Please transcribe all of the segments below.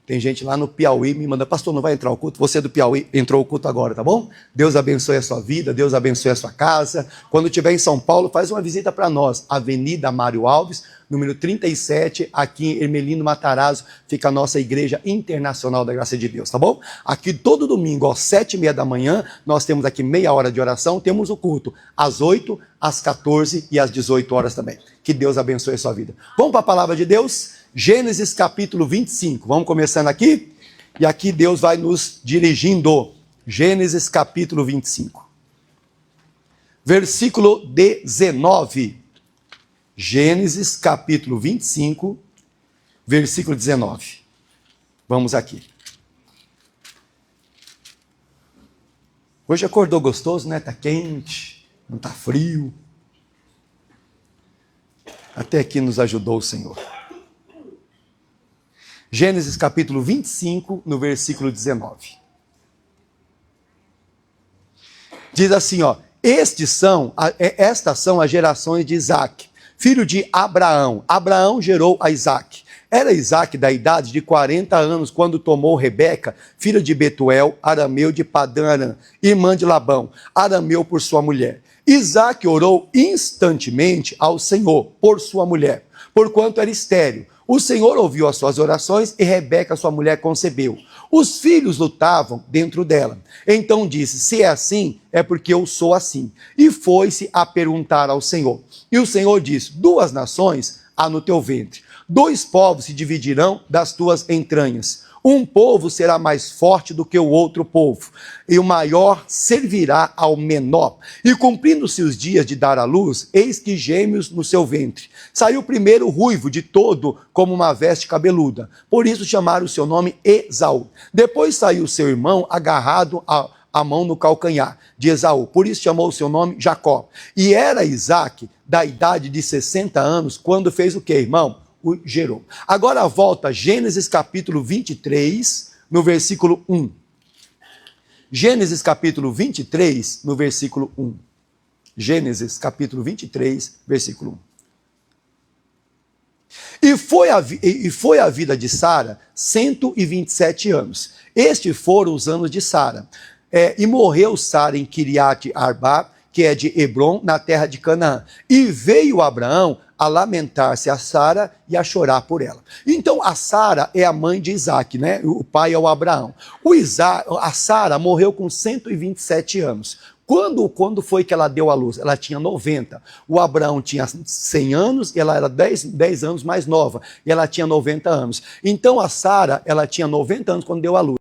Tem gente lá no Piauí me manda, pastor, não vai entrar o culto? Você é do Piauí, entrou o culto agora, tá bom? Deus abençoe a sua vida, Deus abençoe a sua casa. Quando estiver em São Paulo, faz uma visita para nós. Avenida Mário Alves, número 37, aqui em Hermelino Matarazzo, fica a nossa Igreja Internacional da Graça de Deus, tá bom? Aqui todo domingo, às 7h30 da manhã, nós temos aqui meia hora de oração, temos o culto às 8, às 14 e às 18 horas também. Que Deus abençoe a sua vida. Vamos para a palavra de Deus? Gênesis capítulo 25, vamos começando aqui, e aqui Deus vai nos dirigindo. Gênesis capítulo 25, versículo 19. Gênesis capítulo 25, versículo 19. Vamos aqui. Hoje acordou gostoso, né? Tá quente, não tá frio. Até aqui nos ajudou o Senhor. Gênesis capítulo 25, no versículo 19. Diz assim, ó: estas são as gerações de Isaque, filho de Abraão. Abraão gerou a Isaque. Era Isaque da idade de 40 anos quando tomou Rebeca, filha de Betuel, arameu de Padã-Arã, irmã de Labão, arameu por sua mulher. Isaque orou instantemente ao Senhor por sua mulher, porquanto era estéril. O Senhor ouviu as suas orações e Rebeca, sua mulher, concebeu. Os filhos lutavam dentro dela. Então disse: se é assim, é porque eu sou assim. E foi-se a perguntar ao Senhor. E o Senhor disse: 2 nações há no teu ventre, 2 povos se dividirão das tuas entranhas. Um povo será mais forte do que o outro povo, e o maior servirá ao menor. E cumprindo-se os dias de dar à luz, eis que gêmeos no seu ventre. Saiu primeiro ruivo de todo como uma veste cabeluda, por isso chamaram o seu nome Esaú. Depois saiu seu irmão agarrado a mão no calcanhar de Esaú, por isso chamou o seu nome Jacó. E era Isaque da idade de 60 anos, quando fez o que, irmão? O gerou. Agora volta a Gênesis capítulo 23, no versículo 1. Gênesis capítulo 23, no versículo 1. Gênesis capítulo 23, versículo 1. E foi a vida de Sara 127 anos. Estes foram os anos de Sara. E morreu Sara em Kiriat Arba, que é de Hebron, na terra de Canaã. E veio Abraão a lamentar-se a Sara e a chorar por ela. Então a Sara é a mãe de Isaque, né? O pai é o Abraão. A Sara morreu com 127 anos. Quando foi que ela deu à luz? Ela tinha 90. O Abraão tinha 100 anos e ela era 10 anos mais nova. E ela tinha 90 anos. Então a Sara, ela tinha 90 anos quando deu à luz.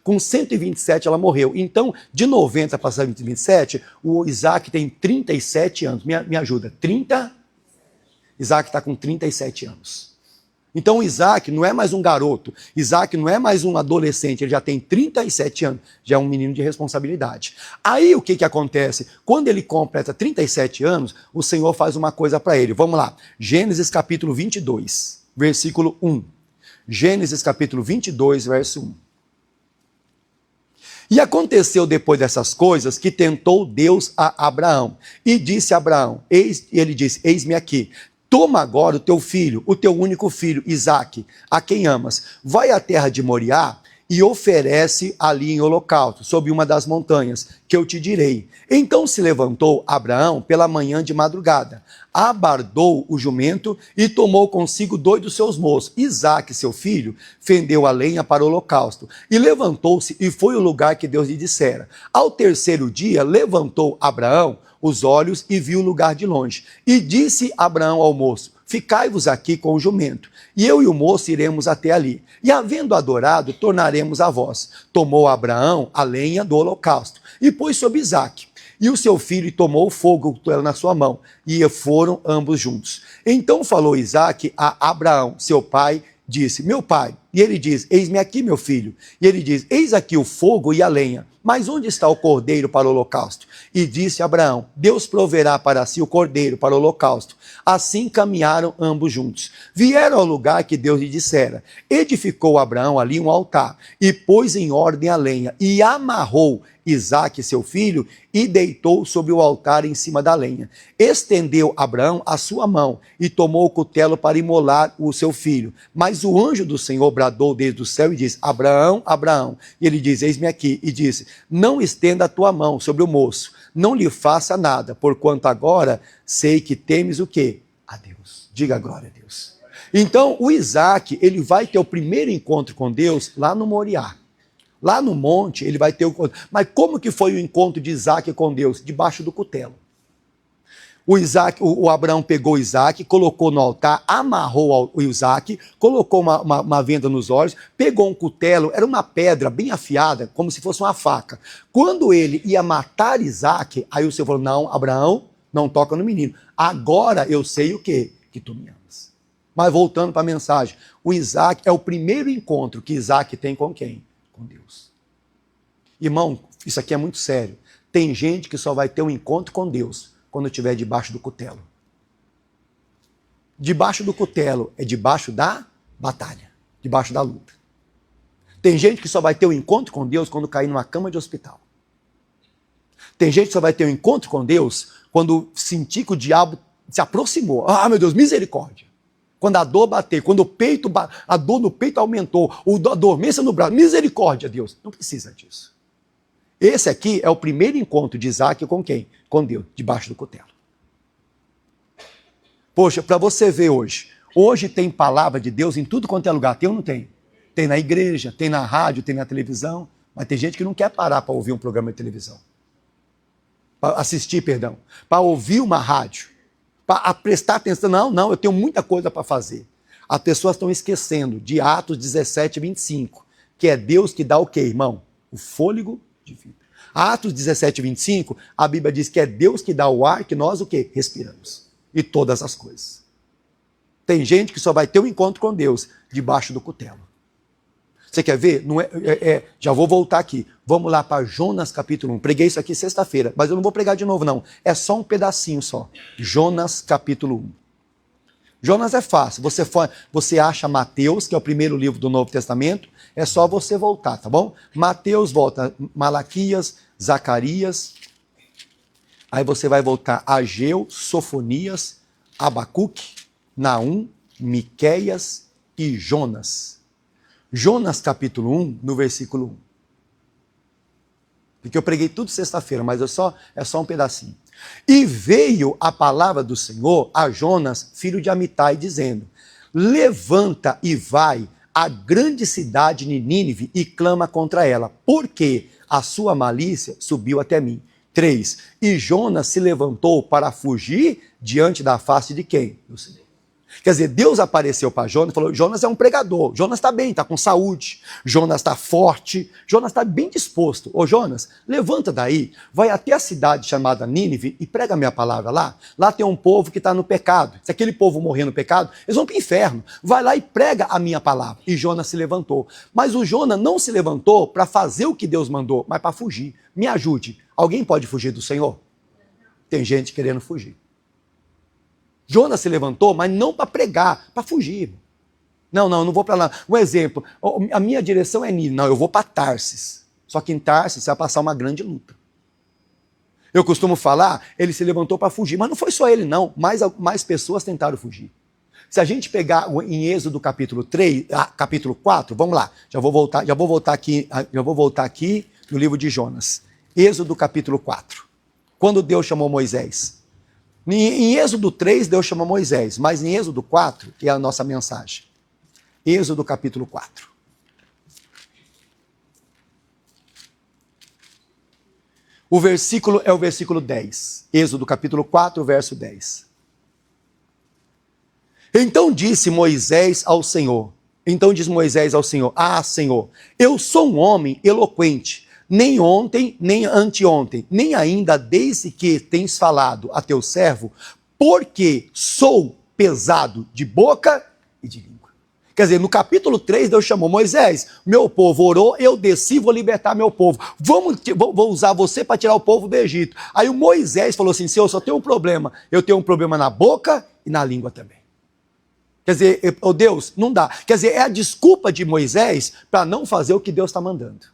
Com 127 ela morreu. Então, de 90 para 127, o Isaque tem 37 anos. Me ajuda. 30? Isaque está com 37 anos. Então, o Isaque não é mais um garoto. Isaque não é mais um adolescente. Ele já tem 37 anos. Já é um menino de responsabilidade. Aí, o que acontece? Quando ele completa 37 anos, o Senhor faz uma coisa para ele. Vamos lá. Gênesis capítulo 22, versículo 1. Gênesis capítulo 22, verso 1. E aconteceu depois dessas coisas que tentou Deus a Abraão. E disse a Abraão, ele disse, eis-me aqui. Toma agora o teu filho, o teu único filho, Isaque, a quem amas. Vai à terra de Moriá e oferece ali em holocausto, sob uma das montanhas, que eu te direi. Então se levantou Abraão pela manhã de madrugada, abardou o jumento e tomou consigo 2 dos seus moços. Isaque, seu filho, fendeu a lenha para o holocausto, e levantou-se e foi ao lugar que Deus lhe dissera. Ao terceiro dia, levantou Abraão os olhos e viu o lugar de longe. E disse Abraão ao moço: ficai-vos aqui com o jumento, e eu e o moço iremos até ali. E havendo adorado, tornaremos a vós. Tomou Abraão a lenha do holocausto, e pôs sobre Isaque. E o seu filho tomou o fogo na sua mão, e foram ambos juntos. Então falou Isaque a Abraão, seu pai, disse: meu pai. E ele diz, eis-me aqui, meu filho. E ele diz, eis aqui o fogo e a lenha, mas onde está o cordeiro para o holocausto? E disse Abraão, Deus proverá para si o cordeiro para o holocausto. Assim caminharam ambos juntos. Vieram ao lugar que Deus lhe dissera. Edificou Abraão ali um altar, e pôs em ordem a lenha, e amarrou Isaque, seu filho, e deitou sobre o altar em cima da lenha. Estendeu Abraão a sua mão, e tomou o cutelo para imolar o seu filho. Mas o anjo do Senhor bradou desde o céu e disse, Abraão, Abraão. E ele diz, eis-me aqui. E disse, não estenda a tua mão sobre o moço, não lhe faça nada, porquanto agora sei que temes o quê? A Deus. Diga glória a Deus. Então, o Isaque, ele vai ter o primeiro encontro com Deus lá no Moriá. Lá no monte, ele vai ter o encontro. Mas como que foi o encontro de Isaque com Deus? Debaixo do cutelo. O Abraão pegou Isaque, colocou no altar, amarrou o Isaque, colocou uma venda nos olhos, pegou um cutelo, era uma pedra bem afiada, como se fosse uma faca. Quando ele ia matar Isaque, aí o Senhor falou, não, Abraão, não toca no menino. Agora eu sei o quê? Que tu me amas. Mas voltando para a mensagem, o Isaque é o primeiro encontro que Isaque tem com quem? Com Deus. Irmão, isso aqui é muito sério. Tem gente que só vai ter um encontro com Deus quando estiver debaixo do cutelo. Debaixo do cutelo é debaixo da batalha, debaixo da luta. Tem gente que só vai ter um encontro com Deus quando cair numa cama de hospital. Tem gente que só vai ter um encontro com Deus quando sentir que o diabo se aproximou. Ah, meu Deus, misericórdia. Quando a dor bater, quando a dor no peito aumentou, a dormência no braço, misericórdia, Deus. Não precisa disso. Esse aqui é o primeiro encontro de Isaque com quem? Com Deus, debaixo do cutelo. Poxa, para você ver hoje tem palavra de Deus em tudo quanto é lugar, tem ou não tem? Tem na igreja, tem na rádio, tem na televisão, mas tem gente que não quer parar para ouvir um programa de televisão. Para assistir, perdão, para ouvir uma rádio, para prestar atenção. Não, eu tenho muita coisa para fazer. As pessoas estão esquecendo de Atos 17, 25, que é Deus que dá o quê, irmão? O fôlego de vida. Atos 17, 25, a Bíblia diz que é Deus que dá o ar que nós o quê? Respiramos. E todas as coisas. Tem gente que só vai ter um encontro com Deus debaixo do cutelo. Você quer ver? Não já vou voltar aqui. Vamos lá para Jonas capítulo 1. Preguei isso aqui sexta-feira, mas eu não vou pregar de novo não. É só um pedacinho só. Jonas capítulo 1. Jonas é fácil. Você acha Mateus, que é o primeiro livro do Novo Testamento, é só você voltar, tá bom? Mateus volta Malaquias, Zacarias, aí você vai voltar Ageu, Sofonias, Abacuque, Naum, Miqueias e Jonas. Jonas capítulo 1, no versículo 1. Porque eu preguei tudo sexta-feira, mas é só um pedacinho. E veio a palavra do Senhor a Jonas, filho de Amitai, dizendo, levanta e vai à grande cidade de Nínive e clama contra ela, porque a sua malícia subiu até mim. 3. E Jonas se levantou para fugir diante da face de quem? Do Senhor. Quer dizer, Deus apareceu para Jonas e falou, Jonas é um pregador, Jonas está bem, está com saúde, Jonas está forte, Jonas está bem disposto. Ô Jonas, levanta daí, vai até a cidade chamada Nínive e prega a minha palavra lá. Lá tem um povo que está no pecado. Se aquele povo morrer no pecado, eles vão para o inferno. Vai lá e prega a minha palavra. E Jonas se levantou. Mas o Jonas não se levantou para fazer o que Deus mandou, mas para fugir. Me ajude. Alguém pode fugir do Senhor? Tem gente querendo fugir. Jonas se levantou, mas não para pregar, para fugir. Não, eu não vou para lá. Um exemplo, a minha direção é Nínive. Não, eu vou para Tarsis. Só que em Tarsis você vai passar uma grande luta. Eu costumo falar, ele se levantou para fugir, mas não foi só ele não, mais pessoas tentaram fugir. Se a gente pegar em Êxodo capítulo 3, capítulo 4, vamos lá, já vou voltar aqui no livro de Jonas. Êxodo capítulo 4. Quando Deus chamou Moisés. Em Êxodo 3, Deus chama Moisés, mas em Êxodo 4, que é a nossa mensagem. Êxodo capítulo 4. O versículo é o versículo 10. Êxodo capítulo 4, verso 10. Então disse Moisés ao Senhor. Ah, Senhor, eu sou um homem eloquente. Nem ontem, nem anteontem, nem ainda desde que tens falado a teu servo, porque sou pesado de boca e de língua. Quer dizer, no capítulo 3, Deus chamou Moisés, meu povo orou, eu desci, vou libertar meu povo. Vou usar você para tirar o povo do Egito. Aí o Moisés falou assim, Senhor, só tenho um problema. Eu tenho um problema na boca e na língua também. Quer dizer, oh Deus, não dá. Quer dizer, é a desculpa de Moisés para não fazer o que Deus está mandando.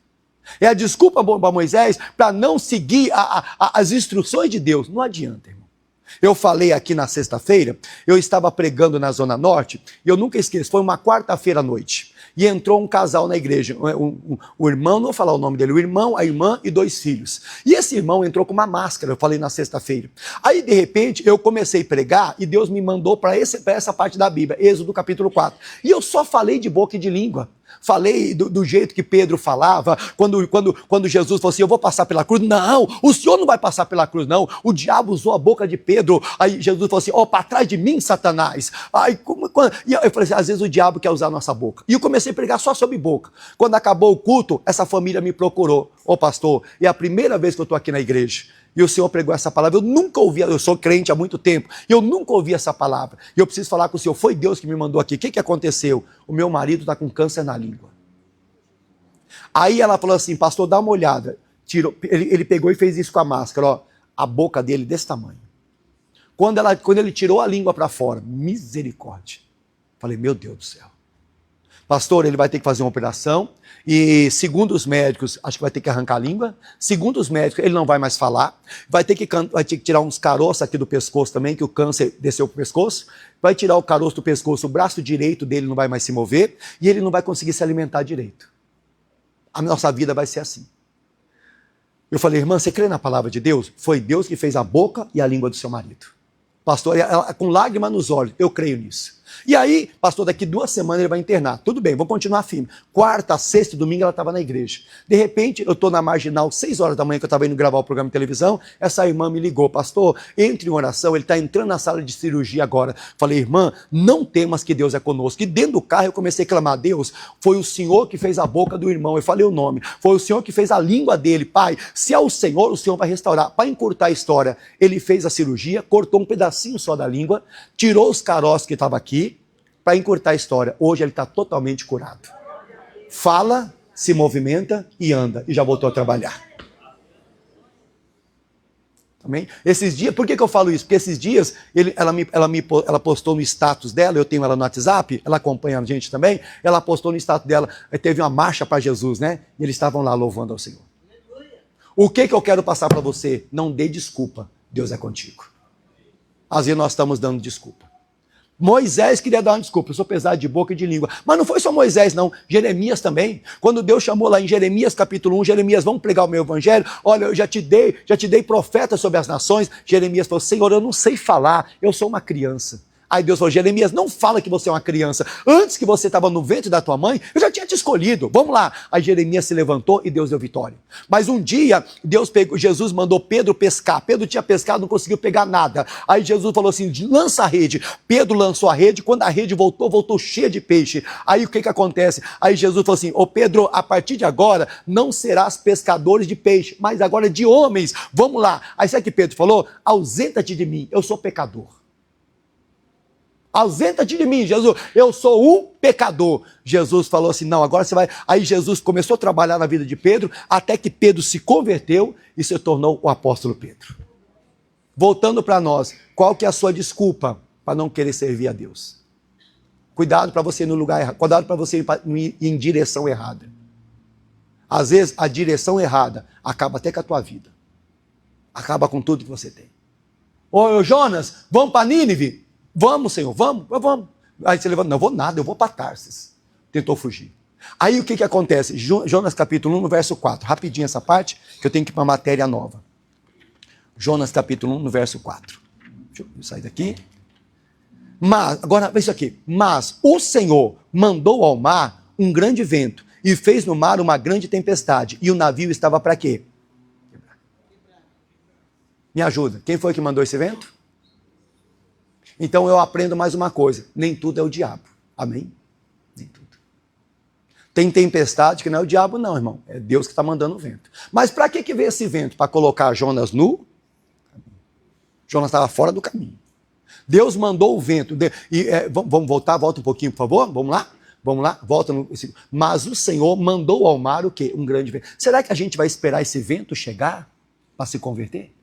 É a desculpa para Moisés para não seguir as instruções de Deus. Não adianta, irmão. Eu falei aqui na sexta-feira, eu estava pregando na Zona Norte, e eu nunca esqueço, foi uma quarta-feira à noite, e entrou um casal na igreja, o irmão, não vou falar o nome dele, o irmão, a irmã e 2 filhos. E esse irmão entrou com uma máscara, eu falei na sexta-feira. Aí, de repente, eu comecei a pregar, e Deus me mandou para essa parte da Bíblia, Êxodo capítulo 4. E eu só falei de boca e de língua. Falei do jeito que Pedro falava, quando Jesus falou assim, eu vou passar pela cruz. Não, o Senhor não vai passar pela cruz, não. O diabo usou a boca de Pedro. Aí Jesus falou assim, para trás de mim, Satanás. E eu falei assim, às vezes o diabo quer usar a nossa boca. E eu comecei a pregar só sobre boca. Quando acabou o culto, essa família me procurou. Pastor, é a primeira vez que eu estou aqui na igreja. E o Senhor pregou essa palavra, eu nunca ouvi, eu sou crente há muito tempo, e eu nunca ouvi essa palavra. E eu preciso falar com o Senhor, foi Deus que me mandou aqui. O que aconteceu? O meu marido está com câncer na língua. Aí ela falou assim, pastor, dá uma olhada. Ele pegou e fez isso com a máscara, a boca dele desse tamanho. Quando ele tirou a língua para fora, misericórdia. Falei, meu Deus do céu. Pastor, ele vai ter que fazer uma operação, e segundo os médicos, acho que vai ter que arrancar a língua. Segundo os médicos, ele não vai mais falar. Vai ter que tirar uns caroços aqui do pescoço também, que o câncer desceu pro pescoço. Vai tirar o caroço do pescoço, o braço direito dele não vai mais se mover, e ele não vai conseguir se alimentar direito. A nossa vida vai ser assim. Eu falei, irmã, você crê na palavra de Deus? Foi Deus que fez a boca e a língua do seu marido. Pastor, com lágrima nos olhos, eu creio nisso. E aí, pastor, daqui 2 semanas ele vai internar. Tudo bem, vou continuar firme. Quarta, sexta e domingo ela estava na igreja. De repente, eu estou na Marginal, 6 horas da manhã, que eu estava indo gravar o programa de televisão. Essa irmã me ligou, pastor, entre em oração, ele está entrando na sala de cirurgia agora. Falei, irmã, não temas que Deus é conosco. E dentro do carro eu comecei a clamar, Deus, foi o Senhor que fez a boca do irmão. Eu falei o nome. Foi o Senhor que fez a língua dele. Pai, se é o Senhor vai restaurar. Para encurtar a história, ele fez a cirurgia, cortou um pedacinho só da língua, tirou os caroços que estavam aqui. Para encurtar a história, hoje ele está totalmente curado. Fala, se movimenta e anda. E já voltou a trabalhar. Amém? Esses dias, por que eu falo isso? Porque esses dias, ela postou no status dela, eu tenho ela no WhatsApp, ela acompanha a gente também, ela postou no status dela, teve uma marcha para Jesus, né? E eles estavam lá louvando ao Senhor. O que eu quero passar para você? Não dê desculpa, Deus é contigo. Às vezes nós estamos dando desculpa. Moisés queria dar uma desculpa, eu sou pesado de boca e de língua. Mas não foi só Moisés, não. Jeremias também. Quando Deus chamou lá em Jeremias capítulo 1, Jeremias, vamos pregar o meu evangelho? Olha, eu já te dei profeta sobre as nações. Jeremias falou, Senhor, eu não sei falar, eu sou uma criança. Aí Deus falou, Jeremias, não fala que você é uma criança. Antes que você estava no ventre da tua mãe, eu já tinha te escolhido. Vamos lá. Aí Jeremias se levantou e Deus deu vitória. Mas um dia, Jesus mandou Pedro pescar. Pedro tinha pescado, não conseguiu pegar nada. Aí Jesus falou assim, lança a rede. Pedro lançou a rede. Quando a rede voltou cheia de peixe. Aí o que acontece? Aí Jesus falou assim, Pedro, a partir de agora, não serás pescadores de peixe, mas agora de homens. Vamos lá. Aí sabe o que Pedro falou? Ausenta-te de mim, eu sou pecador. Ausenta-te de mim, Jesus, eu sou um pecador. Jesus falou assim, não, agora você vai... Aí Jesus começou a trabalhar na vida de Pedro, até que Pedro se converteu e se tornou o apóstolo Pedro. Voltando para nós, qual que é a sua desculpa para não querer servir a Deus? Cuidado para você ir no lugar errado, cuidado para você ir em direção errada. Às vezes, a direção errada acaba até com a tua vida. Acaba com tudo que você tem. Ô Jonas, vamos para Nínive? Vamos, Senhor, vamos. Aí você levanta, não vou nada, eu vou para Tarsis. Tentou fugir. Aí o que acontece? Jonas capítulo 1, no verso 4. Rapidinho essa parte, que eu tenho que ir para uma matéria nova. Jonas capítulo 1, no verso 4. Deixa eu sair daqui. Mas, agora, isso aqui. Mas o Senhor mandou ao mar um grande vento e fez no mar uma grande tempestade. E o navio estava para quê? Me ajuda. Quem foi que mandou esse vento? Então eu aprendo mais uma coisa, nem tudo é o diabo, amém? Nem tudo. Tem tempestade que não é o diabo não, irmão, é Deus que está mandando o vento. Mas para que veio esse vento? Para colocar Jonas no caminho. Jonas estava fora do caminho. Deus mandou o vento, vamos voltar, volta um pouquinho por favor, vamos lá? Vamos lá? Volta no versículo. Mas o Senhor mandou ao mar o quê? Um grande vento. Será que a gente vai esperar esse vento chegar para se converter?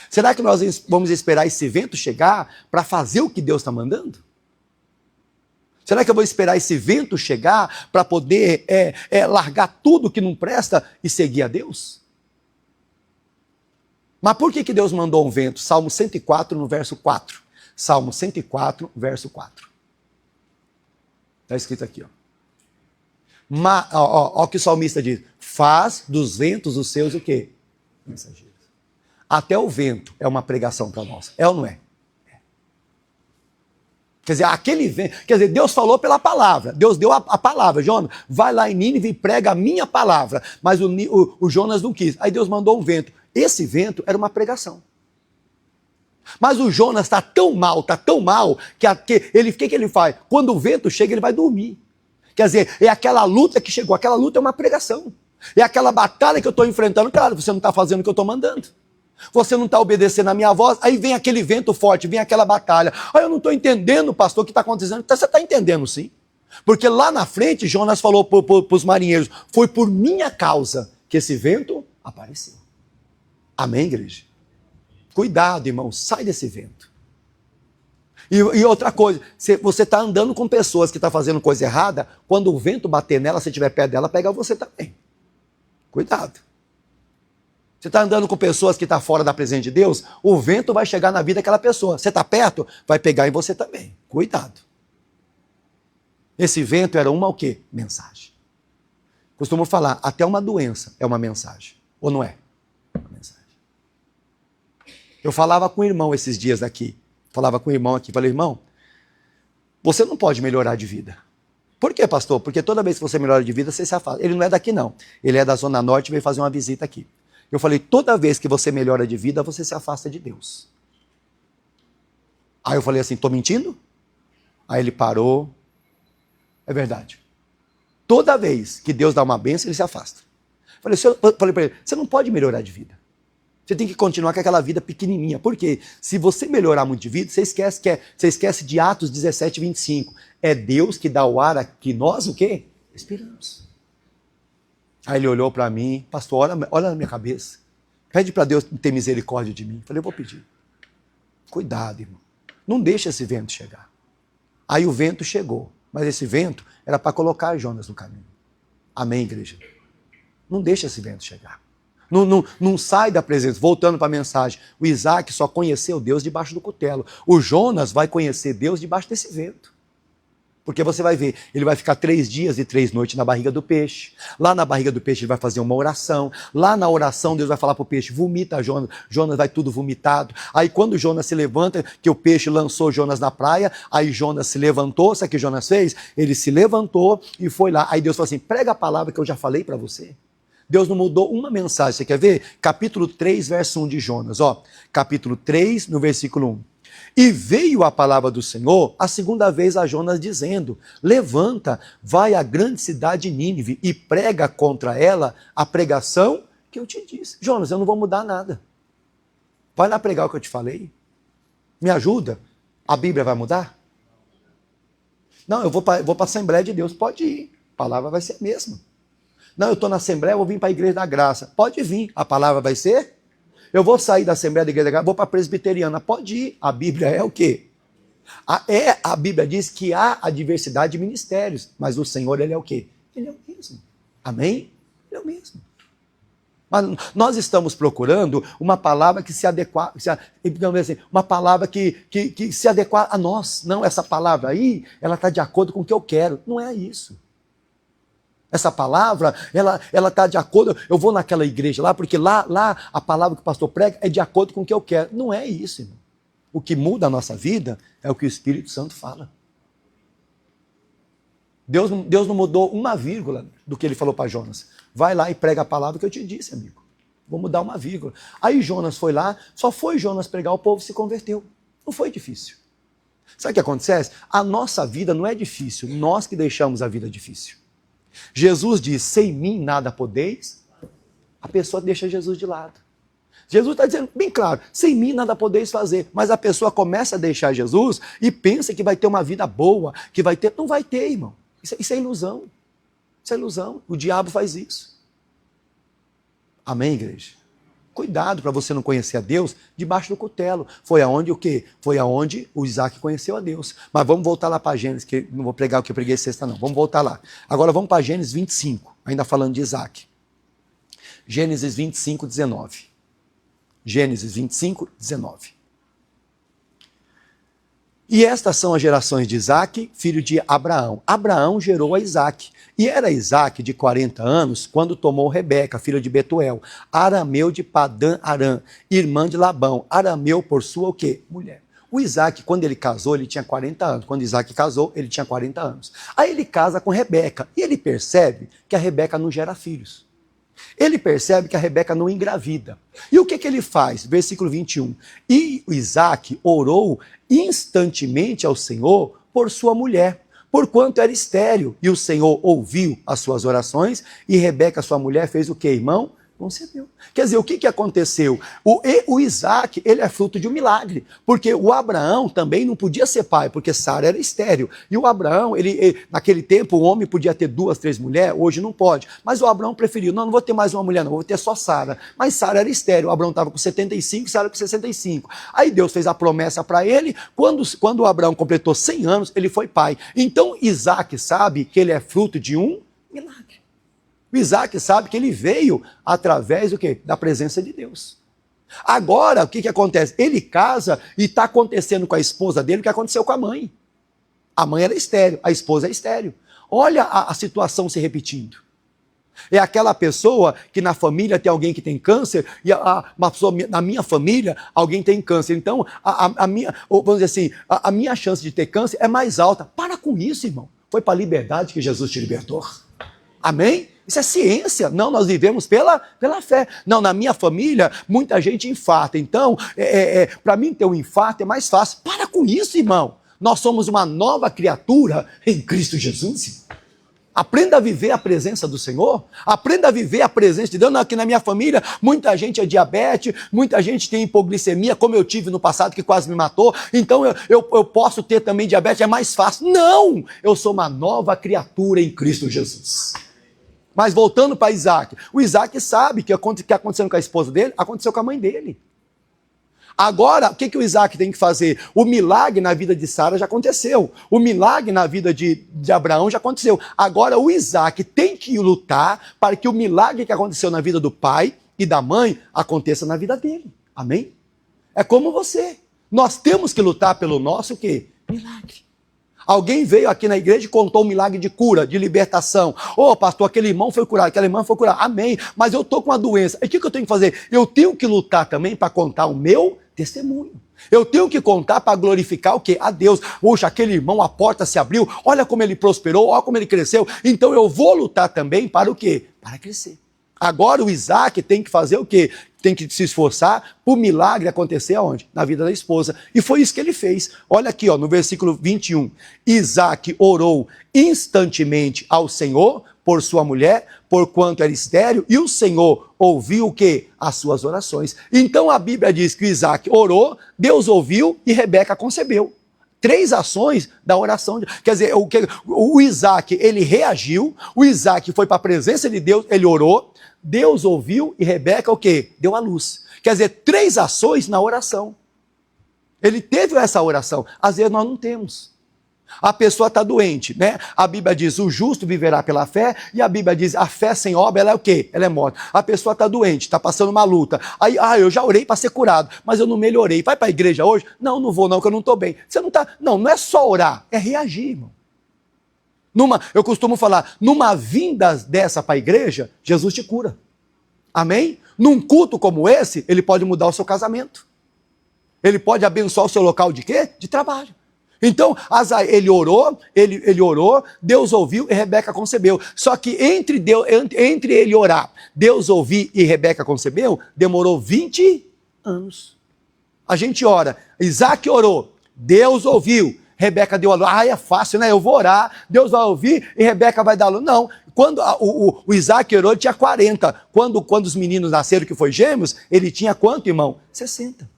Será que nós vamos esperar esse vento chegar para fazer o que Deus está mandando? Será que eu vou esperar esse vento chegar para poder largar tudo que não presta e seguir a Deus? Mas por que Deus mandou um vento? Salmo 104, no verso 4. Salmo 104, verso 4. Está escrito aqui, ó. Ó o que o salmista diz. Faz dos ventos os seus o quê? Mensageiros. Até o vento é uma pregação para nós. É ou não é? Quer dizer, aquele vento. Quer dizer, Deus falou pela palavra. Deus deu a palavra. Jonas, vai lá em Nínive e prega a minha palavra. Mas o Jonas não quis. Aí Deus mandou um vento. Esse vento era uma pregação. Mas o Jonas está tão mal, que o que ele faz? Quando o vento chega, ele vai dormir. Quer dizer, é aquela luta que chegou. Aquela luta é uma pregação. É aquela batalha que eu estou enfrentando. Claro, você não está fazendo o que eu estou mandando. Você não está obedecendo a minha voz, aí vem aquele vento forte, vem aquela batalha. Eu não estou entendendo, pastor, o que está acontecendo. Então, você está entendendo, sim. Porque lá na frente, Jonas falou para os marinheiros, foi por minha causa que esse vento apareceu. Amém, igreja? Cuidado, irmão, sai desse vento. E outra coisa, você está andando com pessoas que estão fazendo coisa errada, quando o vento bater nela, se estiver perto dela, pega você também. Cuidado. Você está andando com pessoas que estão fora da presença de Deus, o vento vai chegar na vida daquela pessoa. Você está perto, vai pegar em você também. Cuidado. Esse vento era uma o quê? Mensagem. Costumo falar, até uma doença é uma mensagem. Ou não é? Uma mensagem. Eu falava com o irmão esses dias aqui. Falei, irmão, você não pode melhorar de vida. Por quê, pastor? Porque toda vez que você melhora de vida, você se afasta. Ele não é daqui, não. Ele é da Zona Norte e veio fazer uma visita aqui. Eu falei, toda vez que você melhora de vida, você se afasta de Deus. Aí eu falei assim, estou mentindo? Aí ele parou. É verdade. Toda vez que Deus dá uma bênção, ele se afasta. Falei para ele, você não pode melhorar de vida. Você tem que continuar com aquela vida pequenininha. Por quê? Se você melhorar muito de vida, você esquece de Atos 17, 25. É Deus que dá o ar a que nós o quê? Respiramos. Aí ele olhou para mim, pastor, olha na minha cabeça. Pede para Deus ter misericórdia de mim. Falei, eu vou pedir. Cuidado, irmão. Não deixa esse vento chegar. Aí o vento chegou. Mas esse vento era para colocar Jonas no caminho. Amém, igreja? Não deixa esse vento chegar. Não sai da presença. Voltando para a mensagem. O Isaac só conheceu Deus debaixo do cutelo. O Jonas vai conhecer Deus debaixo desse vento. Porque você vai ver, ele vai ficar 3 dias e 3 noites na barriga do peixe. Lá na barriga do peixe ele vai fazer uma oração. Lá na oração Deus vai falar para o peixe, vomita Jonas. Jonas vai tudo vomitado. Aí quando Jonas se levanta, que o peixe lançou Jonas na praia, aí Jonas se levantou, sabe o que Jonas fez? Ele se levantou e foi lá. Aí Deus falou assim, prega a palavra que eu já falei para você. Deus não mudou uma mensagem, você quer ver? Capítulo 3, verso 1 de Jonas. Capítulo 3, no versículo 1. E veio a palavra do Senhor a segunda vez a Jonas dizendo, levanta, vai à grande cidade de Nínive e prega contra ela a pregação que eu te disse. Jonas, eu não vou mudar nada. Vai lá pregar o que eu te falei. Me ajuda. A Bíblia vai mudar? Não, eu vou para a Assembleia de Deus. Pode ir. A palavra vai ser a mesma. Não, eu estou na Assembleia, eu vou vir para a Igreja da Graça. Pode vir. A palavra vai ser? Eu vou sair da Assembleia da Igreja da Graça, vou para a Presbiteriana. Pode ir. A Bíblia é o quê? A Bíblia diz que há a diversidade de ministérios, mas o Senhor, Ele é o quê? Ele é o mesmo. Amém? Ele é o mesmo. Mas nós estamos procurando uma palavra que se adequa, uma palavra que se adequa a nós. Não, essa palavra aí, ela está de acordo com o que eu quero. Não é isso. Essa palavra, ela está de acordo, eu vou naquela igreja lá, porque lá a palavra que o pastor prega é de acordo com o que eu quero. Não é isso, irmão. O que muda a nossa vida é o que o Espírito Santo fala. Deus não mudou uma vírgula do que ele falou para Jonas. Vai lá e prega a palavra que eu te disse, amigo. Vou mudar uma vírgula. Aí Jonas foi lá, só foi Jonas pregar, o povo se converteu. Não foi difícil. Sabe o que acontece? A nossa vida não é difícil, nós que deixamos a vida difícil. Jesus diz, sem mim nada podeis, a pessoa deixa Jesus de lado. Jesus está dizendo bem claro, sem mim nada podeis fazer, mas a pessoa começa a deixar Jesus e pensa que vai ter uma vida boa, que vai ter, não vai ter, irmão. Isso é ilusão. Isso é ilusão. O diabo faz isso. Amém, igreja? Cuidado para você não conhecer a Deus debaixo do cutelo. Foi aonde o quê? Foi aonde o Isaac conheceu a Deus. Mas vamos voltar lá para Gênesis, que não vou pregar o que eu preguei sexta não. Vamos voltar lá. Agora vamos para Gênesis 25, ainda falando de Isaac. Gênesis 25, 19. Gênesis 25, 19. E estas são as gerações de Isaac, filho de Abraão. Abraão gerou a Isaac. E era Isaac de 40 anos quando tomou Rebeca, filha de Betuel, arameu de Padã Arã, irmã de Labão, arameu por sua o quê? Mulher. O Isaac, quando ele casou, ele tinha 40 anos. Quando Isaac casou, ele tinha 40 anos. Aí ele casa com Rebeca e ele percebe que a Rebeca não gera filhos. Ele percebe que a Rebeca não engravida. E o que ele faz? Versículo 21. E Isaac orou instantemente ao Senhor por sua mulher, porquanto era estéril. E o Senhor ouviu as suas orações e Rebeca, sua mulher, fez o que, irmão? Concebeu. Quer dizer, o que aconteceu? O Isaac, ele é fruto de um milagre, porque o Abraão também não podia ser pai, porque Sara era estéril. E o Abraão, naquele tempo, o homem podia ter 2, 3 mulheres, hoje não pode. Mas o Abraão preferiu, não vou ter mais uma mulher, não, vou ter só Sara. Mas Sara era estéril, o Abraão estava com 75, Sara com 65. Aí Deus fez a promessa para ele, quando o Abraão completou 100 anos, ele foi pai. Então Isaac sabe que ele é fruto de um milagre. O Isaac sabe que ele veio através do quê? Da presença de Deus. Agora, o que acontece? Ele casa e está acontecendo com a esposa dele o que aconteceu com a mãe. A mãe era estéril, a esposa é estéril. Olha a situação se repetindo. É aquela pessoa que na família tem alguém que tem câncer e uma pessoa, na minha família alguém tem câncer. Então, vamos dizer assim, a minha chance de ter câncer é mais alta. Para com isso, irmão. Foi para a liberdade que Jesus te libertou. Amém? Isso é ciência. Não, nós vivemos pela fé. Não, na minha família, muita gente infarta. Então, para mim ter um infarto é mais fácil. Para com isso, irmão. Nós somos uma nova criatura em Cristo Jesus. Aprenda a viver a presença do Senhor. Aprenda a viver a presença de Deus. Aqui na minha família, muita gente é diabetes, muita gente tem hipoglicemia, como eu tive no passado, que quase me matou. Então eu posso ter também diabetes, é mais fácil. Não! Eu sou uma nova criatura em Cristo Jesus. Mas voltando para Isaac, o Isaac sabe que aconteceu com a esposa dele, aconteceu com a mãe dele. Agora, o que o Isaac tem que fazer? O milagre na vida de Sara já aconteceu. O milagre na vida de Abraão já aconteceu. Agora, o Isaac tem que lutar para que o milagre que aconteceu na vida do pai e da mãe aconteça na vida dele. Amém? É como você. Nós temos que lutar pelo nosso o quê? Milagre. Alguém veio aqui na igreja e contou um milagre de cura, de libertação. Ô, pastor, aquele irmão foi curado, aquela irmã foi curada. Amém. Mas eu estou com uma doença. E o que eu tenho que fazer? Eu tenho que lutar também para contar o meu testemunho. Eu tenho que contar para glorificar o quê? A Deus. Poxa, aquele irmão, a porta se abriu. Olha como ele prosperou, olha como ele cresceu. Então eu vou lutar também para o quê? Para crescer. Agora o Isaac tem que fazer o quê? Tem que se esforçar para o milagre acontecer aonde? Na vida da esposa. E foi isso que ele fez. Olha aqui, ó, no versículo 21. Isaac orou instantemente ao Senhor por sua mulher, porquanto era estéril, e o Senhor ouviu o quê? As suas orações. Então a Bíblia diz que Isaac orou, Deus ouviu e Rebeca concebeu. 3 ações da oração. Quer dizer, o Isaac, ele reagiu, o Isaac foi para a presença de Deus, ele orou, Deus ouviu e Rebeca o quê? Deu a luz. Quer dizer, 3 ações na oração. Ele teve essa oração. Às vezes nós não temos. A pessoa está doente, né? A Bíblia diz, o justo viverá pela fé, e a Bíblia diz, a fé sem obra, ela é o quê? Ela é morta. A pessoa está doente, está passando uma luta. Aí, eu já orei para ser curado, mas eu não melhorei. Vai para a igreja hoje? Não, não vou não, que eu não estou bem. Você não está... Não é só orar, é reagir, irmão. Eu costumo falar, numa vinda dessa para a igreja, Jesus te cura. Amém? Num culto como esse, ele pode mudar o seu casamento. Ele pode abençoar o seu local de quê? De trabalho. Então, ele orou, Deus ouviu e Rebeca concebeu. Só que entre ele orar, Deus ouvir e Rebeca concebeu, demorou 20 anos. A gente ora, Isaac orou, Deus ouviu, Rebeca deu a luz. É fácil, né? Eu vou orar, Deus vai ouvir e Rebeca vai dar a luz. Não, quando o Isaac orou, ele tinha 40. Quando os meninos nasceram, que foi gêmeos, ele tinha quanto, irmão? 60.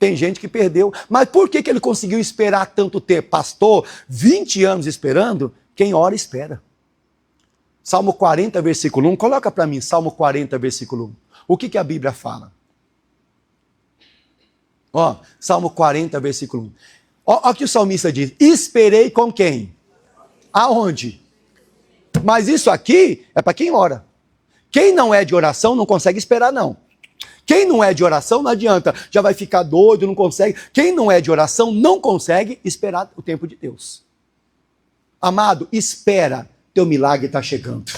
Tem gente que perdeu. Mas por que ele conseguiu esperar tanto tempo? Pastor, 20 anos esperando? Quem ora, espera. Salmo 40, versículo 1. Coloca para mim, Salmo 40, versículo 1. O que a Bíblia fala? Ó, Salmo 40, versículo 1. Ó o que o salmista diz. Esperei com quem? Aonde? Mas isso aqui é para quem ora. Quem não é de oração não consegue esperar, não. Quem não é de oração não adianta. Já vai ficar doido, não consegue. Quem não é de oração não consegue esperar o tempo de Deus. Amado, espera. Teu milagre está chegando.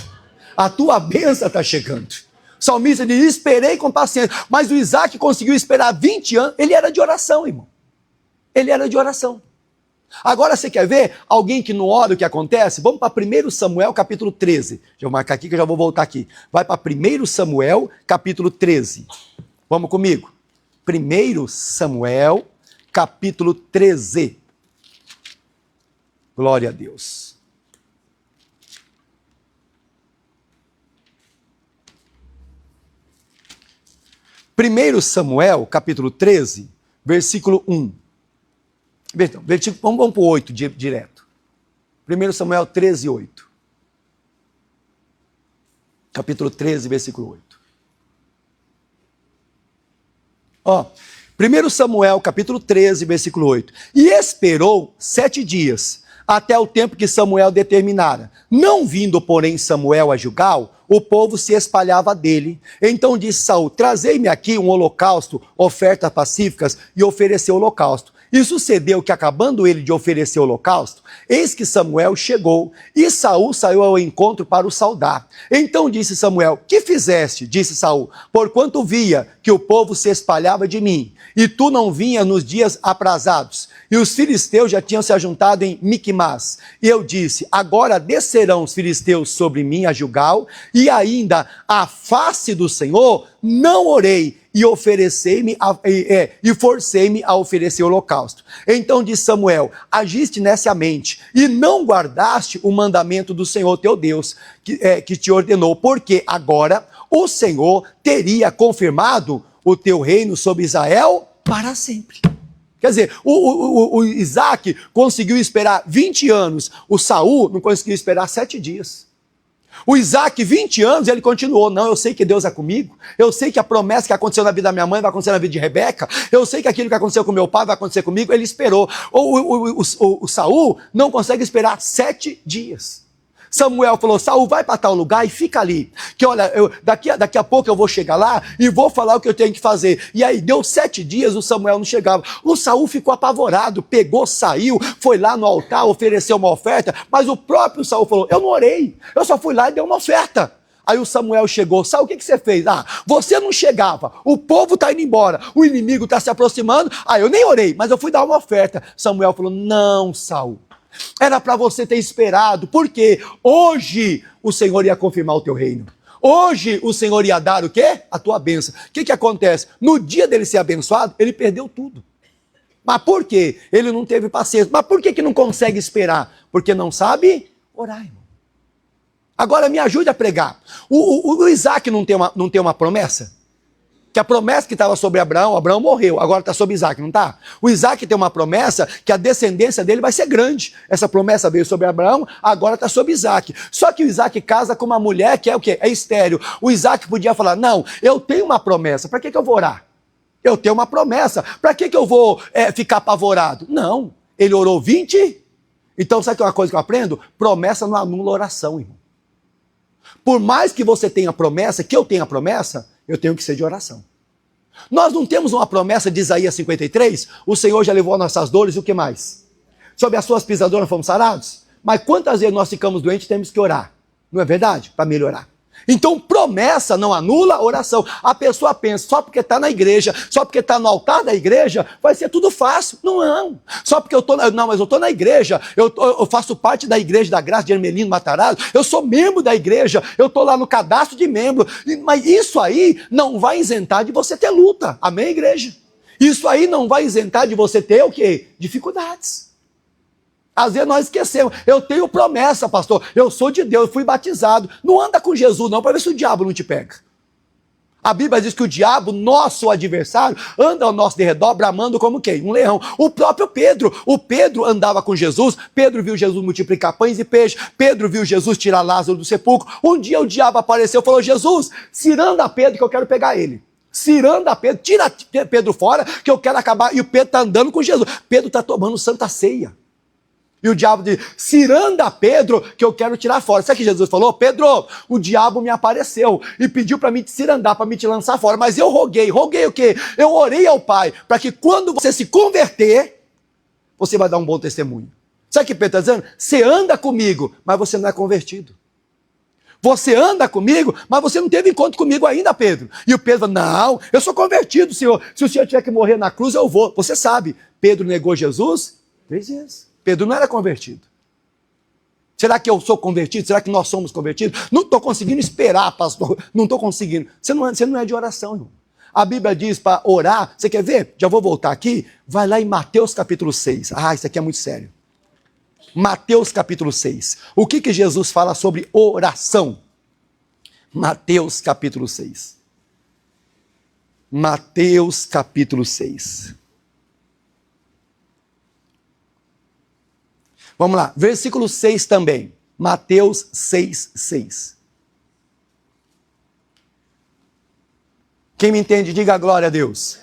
A tua bênção está chegando. O salmista diz, esperei com paciência. Mas o Isaac conseguiu esperar 20 anos. Ele era de oração, irmão. Ele era de oração. Agora você quer ver alguém que não ora o que acontece? Vamos para 1 Samuel capítulo 13. Já vou marcar aqui que eu já vou voltar aqui. Vai para 1 Samuel capítulo 13. Vamos comigo. 1 Samuel capítulo 13. Glória a Deus. Primeiro Samuel, capítulo 13, versículo 1. Vamos para o 8 direto. 1 Samuel 13, 8. Capítulo 13, versículo 8. Ó, 1 Samuel, capítulo 13, versículo 8. E esperou 7 dias, até o tempo que Samuel determinara. Não vindo, porém, Samuel a Gilgal, o povo se espalhava dele. Então disse Saul, trazei-me aqui um holocausto, ofertas pacíficas, e ofereceu holocausto. E sucedeu que, acabando ele de oferecer o holocausto, eis que Samuel chegou, e Saul saiu ao encontro para o saudar. Então disse Samuel, que fizeste? Disse Saul, porquanto via que o povo se espalhava de mim, e tu não vinha nos dias aprazados, e os filisteus já tinham se ajuntado em Miquimás. E eu disse, agora descerão os filisteus sobre mim a Gilgal, e ainda a face do Senhor não orei, e oferecei-me e forcei-me a oferecer o holocausto. Então disse Samuel, agiste neciamente, e não guardaste o mandamento do Senhor teu Deus, que te ordenou, porque agora o Senhor teria confirmado o teu reino sobre Israel para sempre. Quer dizer, o Isaac conseguiu esperar 20 anos, o Saul não conseguiu esperar 7 dias. O Isaac, 20 anos, ele continuou, não, eu sei que Deus é comigo, eu sei que a promessa que aconteceu na vida da minha mãe vai acontecer na vida de Rebeca, eu sei que aquilo que aconteceu com meu pai vai acontecer comigo, ele esperou. O Saul não consegue esperar 7 dias. Samuel falou, Saul, vai para tal lugar e fica ali, que olha, daqui a pouco eu vou chegar lá e vou falar o que eu tenho que fazer. E aí deu 7 dias, o Samuel não chegava. O Saul ficou apavorado, pegou, saiu, foi lá no altar, ofereceu uma oferta, mas o próprio Saul falou, eu não orei, eu só fui lá e dei uma oferta. Aí o Samuel chegou, Saul, o que você fez? Ah, você não chegava, o povo está indo embora, o inimigo está se aproximando, eu nem orei, mas eu fui dar uma oferta. Samuel falou, não, Saul, era para você ter esperado, porque hoje o Senhor ia confirmar o teu reino. Hoje o Senhor ia dar o quê? A tua bênção. O que acontece? No dia dele ser abençoado, ele perdeu tudo. Mas por quê? Ele não teve paciência. Mas por que não consegue esperar? Porque não sabe orar, irmão. Agora me ajude a pregar. O Isaac não tem uma promessa? Que a promessa que estava sobre Abraão morreu, agora está sobre Isaac, não está? O Isaac tem uma promessa que a descendência dele vai ser grande. Essa promessa veio sobre Abraão, agora está sobre Isaac. Só que o Isaac casa com uma mulher que é o quê? É estéril. O Isaac podia falar, não, eu tenho uma promessa, para que eu vou orar? Eu tenho uma promessa, para que eu vou ficar apavorado? Não, ele orou 20. Então sabe que é uma coisa que eu aprendo? Promessa não anula oração, irmão. Por mais que você tenha promessa, que eu tenha promessa, eu tenho que ser de oração. Nós não temos uma promessa de Isaías 53? O Senhor já levou nossas dores e o que mais? Sobre as suas pisaduras fomos sarados? Mas quantas vezes nós ficamos doentes e temos que orar? Não é verdade? Para melhorar. Então promessa não anula oração. A pessoa pensa, só porque está na igreja, só porque está no altar da igreja, vai ser tudo fácil. Não. Só porque eu estou na igreja, eu faço parte da igreja da Graça de Hermelino Matarazzo, eu sou membro da igreja, eu estou lá no cadastro de membro, mas isso aí não vai isentar de você ter luta. Amém, igreja? Isso aí não vai isentar de você ter o quê? Dificuldades. Às vezes nós esquecemos, eu tenho promessa, pastor, eu sou de Deus, eu fui batizado. Não anda com Jesus não, para ver se o diabo não te pega. A Bíblia diz que o diabo, nosso adversário, anda ao nosso derredor, bramando como quem? Um leão. O próprio Pedro. O Pedro andava com Jesus. Pedro viu Jesus multiplicar pães e peixes. Pedro viu Jesus tirar Lázaro do sepulcro. Um dia o diabo apareceu e falou: Jesus, ciranda Pedro que eu quero pegar ele. Ciranda Pedro, tira Pedro fora que eu quero acabar. E o Pedro está andando com Jesus. Pedro está tomando Santa Ceia. E o diabo diz: ciranda Pedro, que eu quero tirar fora. Sabe o que Jesus falou? Pedro, o diabo me apareceu e pediu para me te cirandar, para me te lançar fora. Mas eu roguei o quê? Eu orei ao Pai, para que quando você se converter, você vai dar um bom testemunho. Sabe o que Pedro está dizendo? Você anda comigo, mas você não é convertido. Você anda comigo, mas você não teve encontro comigo ainda, Pedro. E o Pedro falou: não, eu sou convertido, Senhor. Se o Senhor tiver que morrer na cruz, eu vou. Você sabe, Pedro negou Jesus 3 vezes. Pedro não era convertido. Será que eu sou convertido? Será que nós somos convertidos? Não estou conseguindo esperar, pastor. Não estou conseguindo. Você não é de oração, irmão. A Bíblia diz para orar. Você quer ver? Já vou voltar aqui. Vai lá em Mateus capítulo 6. Ah, isso aqui é muito sério. Mateus capítulo 6. O que Jesus fala sobre oração? Mateus capítulo 6. Mateus capítulo 6. Vamos lá, versículo 6 também. Mateus 6, 6. Quem me entende, diga glória a Deus.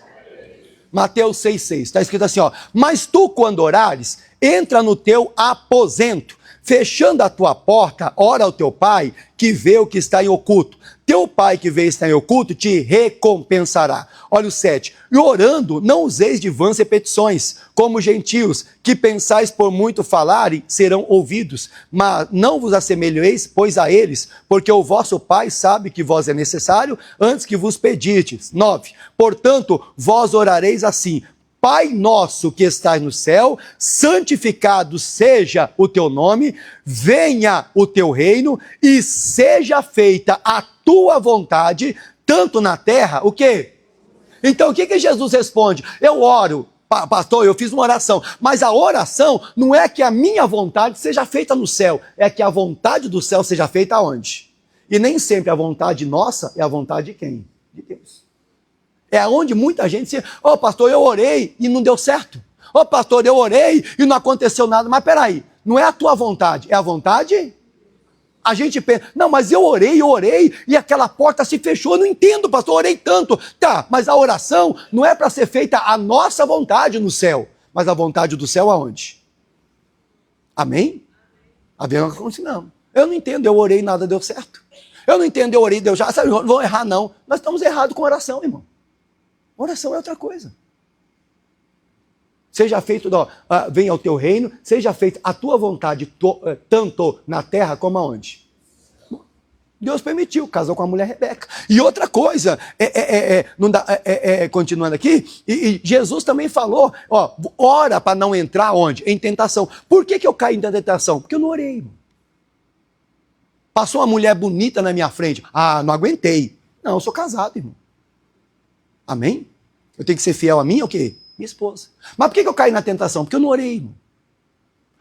Mateus 6, 6. Está escrito assim, ó: mas tu, quando orares, entra no teu aposento, fechando a tua porta, ora ao teu pai, que vê o que está em oculto. Teu pai que vê o que está em oculto te recompensará. Olha o 7. E orando, não useis de vãs repetições, como gentios, que pensais por muito falarem, serão ouvidos. Mas não vos assemelheis, pois a eles, porque o vosso Pai sabe que vós é necessário, antes que vos pedirdes. 9. Portanto, vós orareis assim: Pai nosso que estás no céu, santificado seja o teu nome, venha o teu reino e seja feita a tua vontade, tanto na terra, o quê? Então o que Jesus responde? Eu oro, pastor, eu fiz uma oração, mas a oração não é que a minha vontade seja feita no céu, é que a vontade do céu seja feita onde? E nem sempre a vontade nossa é a vontade de quem? De Deus. É onde muita gente diz: ô pastor, eu orei e não deu certo. Ô pastor, eu orei e não aconteceu nada. Mas peraí, não é a tua vontade, é a vontade? A gente pensa: não, mas eu orei e aquela porta se fechou. Eu não entendo, pastor, orei tanto. Tá, mas a oração não é para ser feita a nossa vontade no céu, mas a vontade do céu aonde? Amém? A Bíblia não acontece, não. Eu não entendo, eu orei e nada deu certo. Eu não entendo, eu orei e Deus já. Sabe, não vão errar, não. Nós estamos errados com oração, irmão. Oração é outra coisa. Seja feito, venha ao teu reino, seja feita a tua vontade, tanto na terra como aonde? Deus permitiu, casou com a mulher Rebeca. E outra coisa, continuando aqui, e Jesus também falou, ora para não entrar onde? Em tentação. Por que eu caí na tentação? Porque eu não orei, irmão. Passou uma mulher bonita na minha frente. Ah, não aguentei. Não, eu sou casado, irmão. Amém? Eu tenho que ser fiel a mim, o quê? Minha esposa. Mas por que eu caí na tentação? Porque eu não orei, irmão.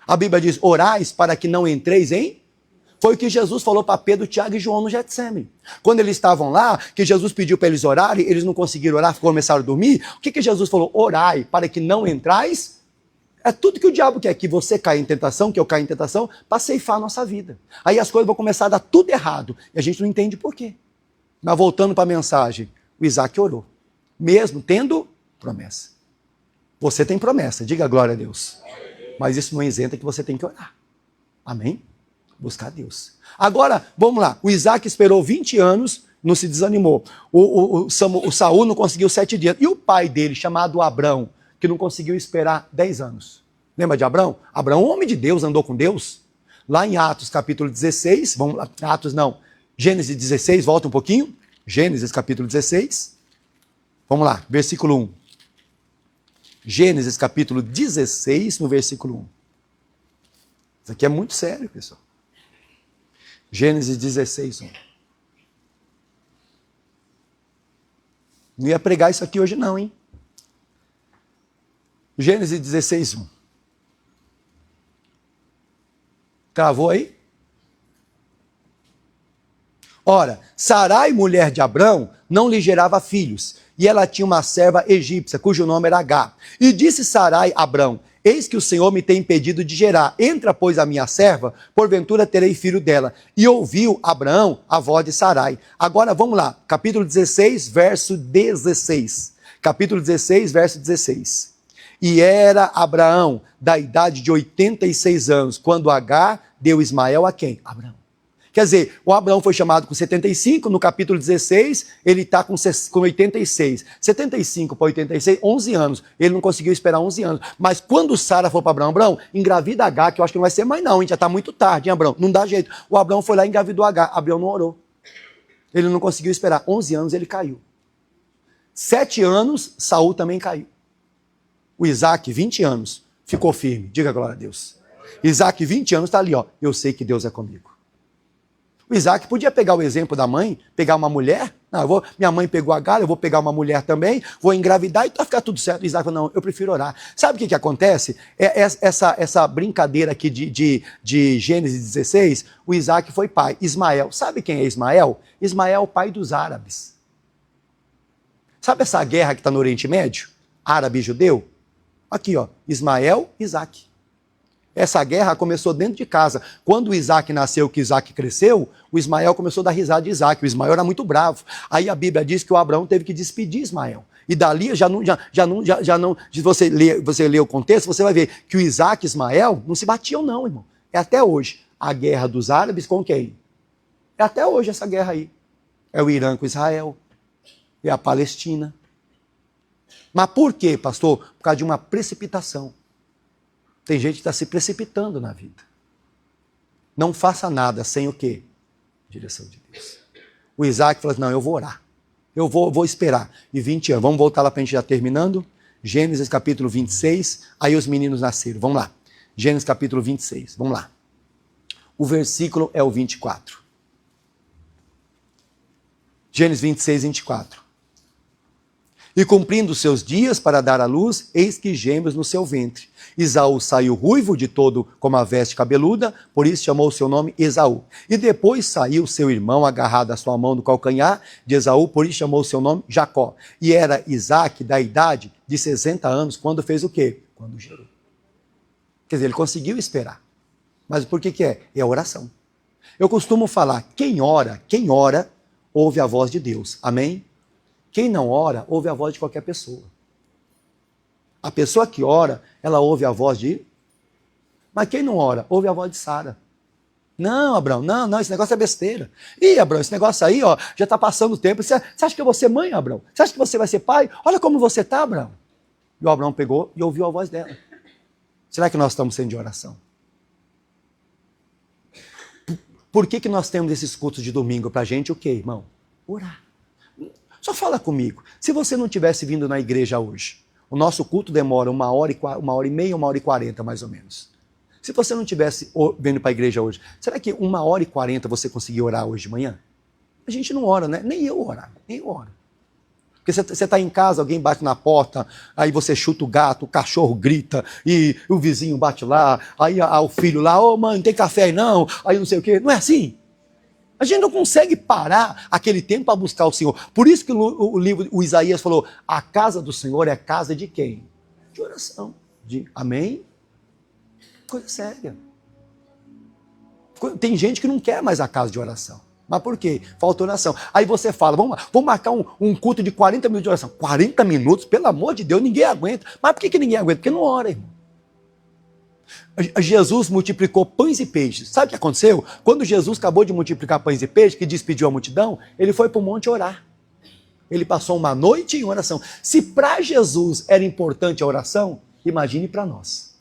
A Bíblia diz: orais para que não entreis em... Foi o que Jesus falou para Pedro, Tiago e João no Getsemane. Quando eles estavam lá, que Jesus pediu para eles orarem, eles não conseguiram orar, começaram a dormir. O que Jesus falou? Orai para que não entrais. É tudo que o diabo quer, que você caia em tentação, que eu caia em tentação, para ceifar a nossa vida. Aí as coisas vão começar a dar tudo errado. E a gente não entende por quê. Mas voltando para a mensagem, o Isaac orou. Mesmo tendo promessa. Você tem promessa, diga glória a Deus. Mas isso não isenta que você tem que orar. Amém? Buscar Deus. Agora, vamos lá. O Isaac esperou 20 anos, não se desanimou. O Saul não conseguiu 7 dias. E o pai dele, chamado Abrão, que não conseguiu esperar 10 anos. Lembra de Abrão? Abrão, homem de Deus, andou com Deus. Lá em Atos capítulo 16, vamos lá, Gênesis 16, volta um pouquinho. Gênesis capítulo 16. Vamos lá, versículo 1. Gênesis capítulo 16, no versículo 1. Isso aqui é muito sério, pessoal. Gênesis 16, 1. Não ia pregar isso aqui hoje não, hein? Gênesis 16, 1. Travou aí? Ora, Sarai, mulher de Abrão, não lhe gerava filhos, e ela tinha uma serva egípcia, cujo nome era Agá. E disse Sarai a Abrão: eis que o Senhor me tem impedido de gerar. Entra, pois, a minha serva, porventura terei filho dela. E ouviu Abraão a voz de Sarai. Agora vamos lá, capítulo 16, verso 16. Capítulo 16, verso 16. E era Abraão da idade de 86 anos, quando Agar deu Ismael a quem? Abraão. Quer dizer, o Abraão foi chamado com 75, no capítulo 16, ele está com 86. 75 para 86, 11 anos. Ele não conseguiu esperar 11 anos. Mas quando Sara falou para Abraão, Abraão, engravida Agar, que eu acho que não vai ser mais não, a gente já está muito tarde, hein, Abraão? Não dá jeito. O Abraão foi lá e engravidou Agar. Abraão não orou. Ele não conseguiu esperar. 11 anos ele caiu. 7 anos, Saul também caiu. O Isaac, 20 anos, ficou firme. Diga glória a Deus. Isaac, 20 anos, está ali, ó. Eu sei que Deus é comigo. O Isaac podia pegar o exemplo da mãe, pegar uma mulher. Não, minha mãe pegou Agar, eu vou pegar uma mulher também, vou engravidar e vai ficar tudo certo. O Isaac falou, não, eu prefiro orar. Sabe o que acontece? Essa brincadeira aqui de Gênesis 16, o Isaac foi pai. Ismael, sabe quem é Ismael? Ismael é o pai dos árabes. Sabe essa guerra que está no Oriente Médio? Árabe e judeu? Aqui, ó, Ismael, Isaac. Essa guerra começou dentro de casa. Quando o Isaac nasceu, que Isaac cresceu, o Ismael começou a dar risada de Isaac. O Ismael era muito bravo. Aí a Bíblia diz que o Abraão teve que despedir Ismael. E dali, se você lê o contexto, você vai ver que o Isaac e Ismael não se batiam não, irmão. É até hoje. A guerra dos árabes com quem? É até hoje essa guerra aí. É o Irã com Israel. É a Palestina. Mas por quê, pastor? Por causa de uma precipitação. Tem gente que está se precipitando na vida. Não faça nada sem o quê? Direção de Deus. O Isaac falou assim, não, eu vou orar. Eu vou esperar. E 20 anos. Vamos voltar lá para a gente já terminando. Gênesis capítulo 26. Aí os meninos nasceram. Vamos lá. Gênesis capítulo 26. Vamos lá. O versículo é o 24. Gênesis 26, 24. E cumprindo os seus dias para dar à luz, eis que gêmeos no seu ventre. Esaú saiu ruivo de todo como a veste cabeluda, por isso chamou o seu nome Esaú. E depois saiu seu irmão agarrado à sua mão no calcanhar de Esaú, por isso chamou o seu nome Jacó. E era Isaque da idade de 60 anos, quando fez o quê? Quando gerou. Quer dizer, ele conseguiu esperar. Mas por que é? É a oração. Eu costumo falar, quem ora, ouve a voz de Deus. Amém? Quem não ora, ouve a voz de qualquer pessoa. A pessoa que ora, ela ouve a voz de... Mas quem não ora, ouve a voz de Sara. Não, Abraão, não, esse negócio é besteira. Ih, Abraão, esse negócio aí, ó, já está passando o tempo. Você acha que eu vou ser mãe, Abraão? Você acha que você vai ser pai? Olha como você está, Abraão. E o Abraão pegou e ouviu a voz dela. Será que nós estamos sendo de oração? Por que nós temos esses cultos de domingo para a gente? O quê, irmão? Orar. Só fala comigo. Se você não tivesse vindo na igreja hoje, o nosso culto demora 1h30, 1h40 mais ou menos. Se você não tivesse vindo para a igreja hoje, será que 1h40 você conseguia orar hoje de manhã? A gente não ora, né? Nem eu oro. Porque você está em casa, alguém bate na porta, aí você chuta o gato, o cachorro grita, e o vizinho bate lá, aí o filho lá, ô mãe, não tem café aí não, aí não sei o quê. Não é assim? A gente não consegue parar aquele tempo para buscar o Senhor. Por isso que o Isaías falou, a casa do Senhor é a casa de quem? De oração. Amém? Coisa séria. Tem gente que não quer mais a casa de oração. Mas por quê? Falta oração. Aí você fala, vamos marcar um culto de 40 minutos de oração. 40 minutos? Pelo amor de Deus, ninguém aguenta. Mas por que ninguém aguenta? Porque não ora, irmão. Jesus multiplicou pães e peixes. Sabe o que aconteceu? Quando Jesus acabou de multiplicar pães e peixes, que despediu a multidão, ele foi para o monte orar. Ele passou uma noite em oração. Se para Jesus era importante a oração, imagine para nós.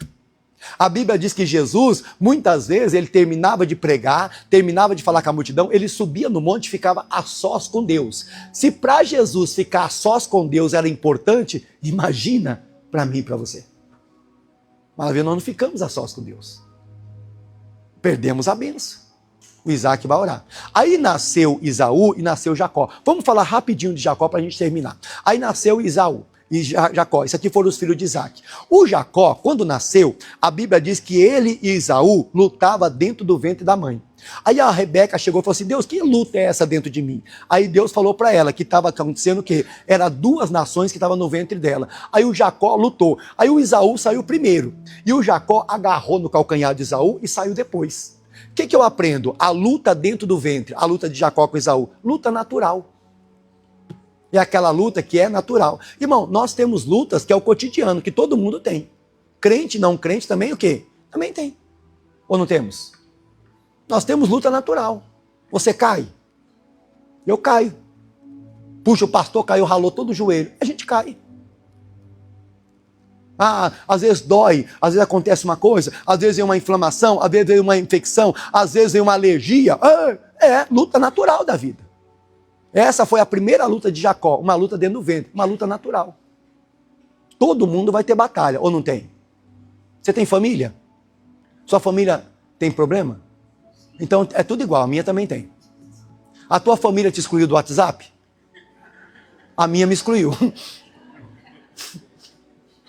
A Bíblia diz que Jesus, muitas vezes, ele terminava de pregar, terminava de falar com a multidão, ele subia no monte e ficava a sós com Deus. Se para Jesus ficar a sós com Deus era importante, imagina para mim e para você. Mas nós não ficamos a sós com Deus. Perdemos a bênção. O Isaac vai orar. Aí nasceu Esaú e nasceu Jacó. Vamos falar rapidinho de Jacó para a gente terminar. Aí nasceu Esaú. e Jacó. Isso aqui foram os filhos de Isaac. O Jacó, quando nasceu, a Bíblia diz que ele e Esaú lutavam dentro do ventre da mãe. Aí a Rebeca chegou e falou assim, Deus, que luta é essa dentro de mim? Aí Deus falou para ela que estava acontecendo o quê? Era duas nações que estavam no ventre dela. Aí o Jacó lutou. Aí o Esaú saiu primeiro. E o Jacó agarrou no calcanhar de Esaú e saiu depois. O que eu aprendo? A luta dentro do ventre, a luta de Jacó com Esaú, luta natural. É aquela luta que é natural. Irmão, nós temos lutas que é o cotidiano, que todo mundo tem. Crente, não crente também o quê? Também tem. Ou não temos? Nós temos luta natural. Você cai. Eu caio. Puxa, o pastor caiu, ralou todo o joelho. A gente cai. Às vezes dói, às vezes acontece uma coisa, às vezes vem uma inflamação, às vezes vem uma infecção, às vezes vem uma alergia. É luta natural da vida. Essa foi a primeira luta de Jacó, uma luta dentro do ventre, uma luta natural. Todo mundo vai ter batalha, ou não tem? Você tem família? Sua família tem problema? Então é tudo igual, a minha também tem. A tua família te excluiu do WhatsApp? A minha me excluiu.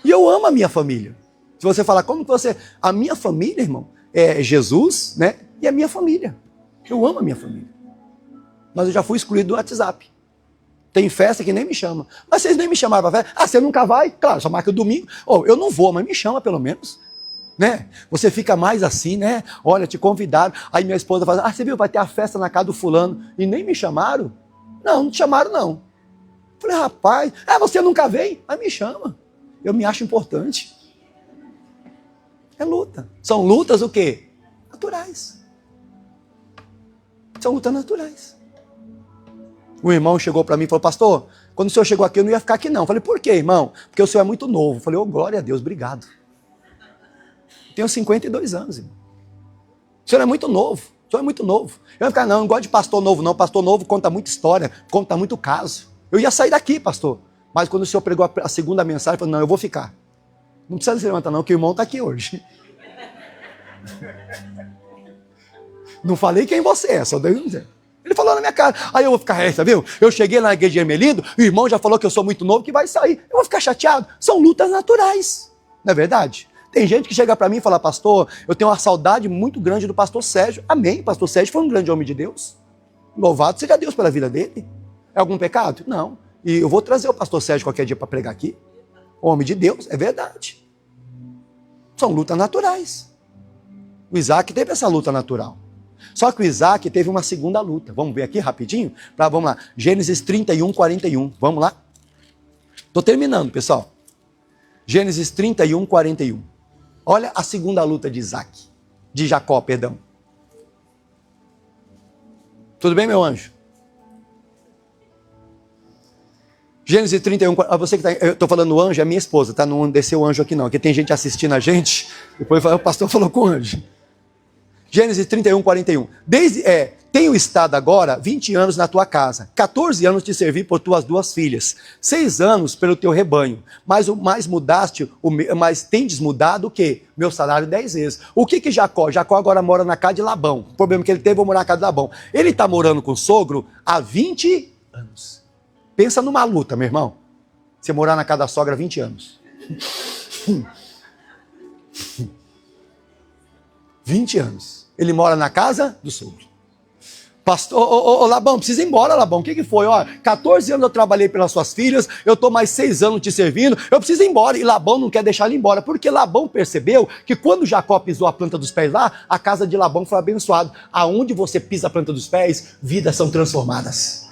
E eu amo a minha família. Se você falar, como que você... A minha família, irmão, é Jesus, né? E a minha família. Eu amo a minha família. Mas eu já fui excluído do WhatsApp. Tem festa que nem me chama. Mas vocês nem me chamaram para festa? Você nunca vai? Claro, só marca o domingo. Eu não vou, mas me chama pelo menos. Né? Você fica mais assim, né? Olha, te convidaram. Aí minha esposa fala, você viu, vai ter a festa na casa do fulano. E nem me chamaram? Não te chamaram não. Falei, rapaz, você nunca vem? Mas me chama. Eu me acho importante. É luta. São lutas o quê? Naturais. São lutas naturais. O irmão chegou para mim e falou, pastor, quando o senhor chegou aqui eu não ia ficar aqui não. Eu falei, por quê, irmão? Porque o senhor é muito novo. Eu falei, glória a Deus, obrigado. Tenho 52 anos, irmão. O senhor é muito novo. O senhor é muito novo. Eu ia ficar, não gosto de pastor novo não. Pastor novo conta muita história, conta muito caso. Eu ia sair daqui, pastor. Mas quando o senhor pregou a segunda mensagem, eu falei, não, eu vou ficar. Não precisa se levantar não, que o irmão está aqui hoje. Não falei quem você é, só dei um dizer. Ele falou na minha cara. Aí eu vou ficar, viu? Eu cheguei na igreja de Ermelindo, o irmão já falou que eu sou muito novo, que vai sair. Eu vou ficar chateado. São lutas naturais. Não é verdade? Tem gente que chega para mim e fala, pastor, eu tenho uma saudade muito grande do pastor Sérgio. Amém, pastor Sérgio foi um grande homem de Deus. Louvado seja Deus pela vida dele. É algum pecado? Não. E eu vou trazer o pastor Sérgio qualquer dia para pregar aqui. Homem de Deus, é verdade. São lutas naturais. O Isaac teve essa luta natural. Só que o Isaac teve uma segunda luta. Vamos ver aqui rapidinho? Vamos lá. Gênesis 31, 41. Vamos lá? Estou terminando, pessoal. Gênesis 31, 41. Olha a segunda luta de Isaac. De Jacó, perdão. Tudo bem, meu anjo? Gênesis 31, você que eu estou falando anjo, é minha esposa, tá? Não desceu o anjo aqui não, aqui tem gente assistindo a gente, depois o pastor falou com o anjo. Gênesis 31, 41. Tenho estado agora 20 anos na tua casa, 14 anos te servi por tuas duas filhas, 6 anos pelo teu rebanho, mas tendes mudado o quê? Meu salário 10 vezes. O que Jacó? Jacó agora mora na casa de Labão. O problema que ele teve, vou morar na casa de Labão. Ele está morando com o sogro há 20 anos. Pensa numa luta, meu irmão. Você morar na casa da sogra há 20 anos. 20 anos. Ele mora na casa do sogro. Pastor, Labão, precisa ir embora, Labão. O que foi? 14 anos eu trabalhei pelas suas filhas, eu estou mais 6 anos te servindo, eu preciso ir embora. E Labão não quer deixar ele embora, porque Labão percebeu que quando Jacó pisou a planta dos pés lá, a casa de Labão foi abençoada. Aonde você pisa a planta dos pés, vidas são transformadas.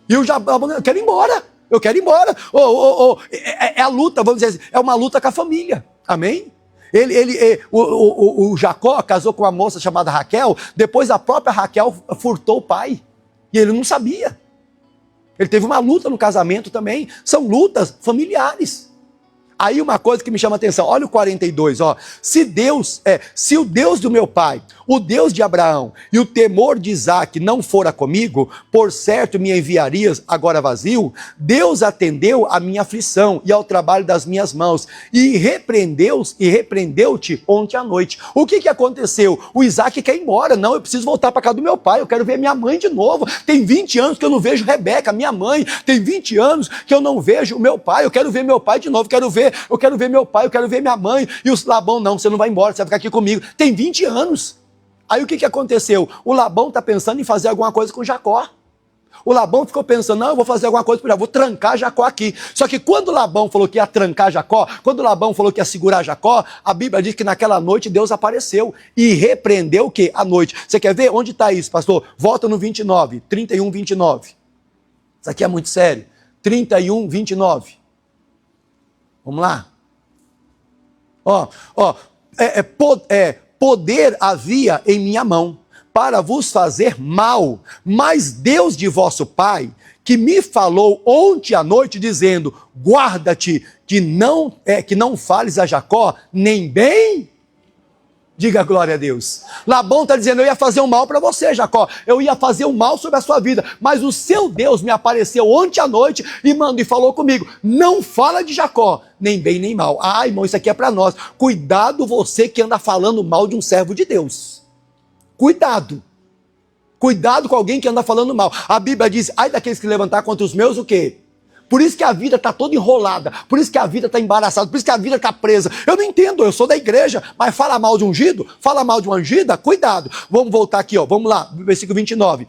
E o Labão, eu quero ir embora. É a luta, vamos dizer assim, é uma luta com a família. Amém? O Jacó casou com uma moça chamada Raquel, depois a própria Raquel furtou o pai. E ele não sabia. Ele teve uma luta no casamento também. São lutas familiares. Aí uma coisa que me chama a atenção, olha o 42, ó. Se o Deus do meu pai, o Deus de Abraão e o temor de Isaque não fora comigo, por certo me enviarias agora vazio. Deus atendeu à minha aflição e ao trabalho das minhas mãos e repreendeu-te ontem à noite. O que aconteceu? O Isaque quer ir embora. Não, eu preciso voltar para casa do meu pai, eu quero ver minha mãe de novo. Tem 20 anos que eu não vejo Rebeca, minha mãe. Tem 20 anos que eu não vejo o meu pai. Eu quero ver meu pai de novo, eu quero ver meu pai, eu quero ver minha mãe. E o Labão, não, você não vai embora, você vai ficar aqui comigo. Tem 20 anos. Aí o que aconteceu? O Labão está pensando em fazer alguma coisa com Jacó. O Labão ficou pensando, não, eu vou fazer alguma coisa, vou trancar Jacó aqui. Só que quando o Labão falou que ia trancar Jacó, quando o Labão falou que ia segurar Jacó, a Bíblia diz que naquela noite Deus apareceu e repreendeu o quê? A noite. Você quer ver? Onde está isso, pastor? Volta no 29, 31, 29. Isso aqui é muito sério. 31, 29. Vamos lá. Poder havia em minha mão para vos fazer mal, mas Deus de vosso pai, que me falou ontem à noite, dizendo, guarda-te que não fales a Jacó, nem bem. Diga glória a Deus. Labão está dizendo, eu ia fazer um mal para você, Jacó. Eu ia fazer um mal sobre a sua vida. Mas o seu Deus me apareceu ontem à noite e falou comigo. Não fala de Jacó, nem bem nem mal. Ah, irmão, isso aqui é para nós. Cuidado você que anda falando mal de um servo de Deus. Cuidado. Cuidado com alguém que anda falando mal. A Bíblia diz, ai daqueles que levantar contra os meus, o quê? Por isso que a vida está toda enrolada, por isso que a vida está embaraçada, por isso que a vida está presa. Eu não entendo, eu sou da igreja, mas fala mal de ungido, fala mal de uma ungida, cuidado. Vamos voltar aqui, ó, vamos lá, versículo 29.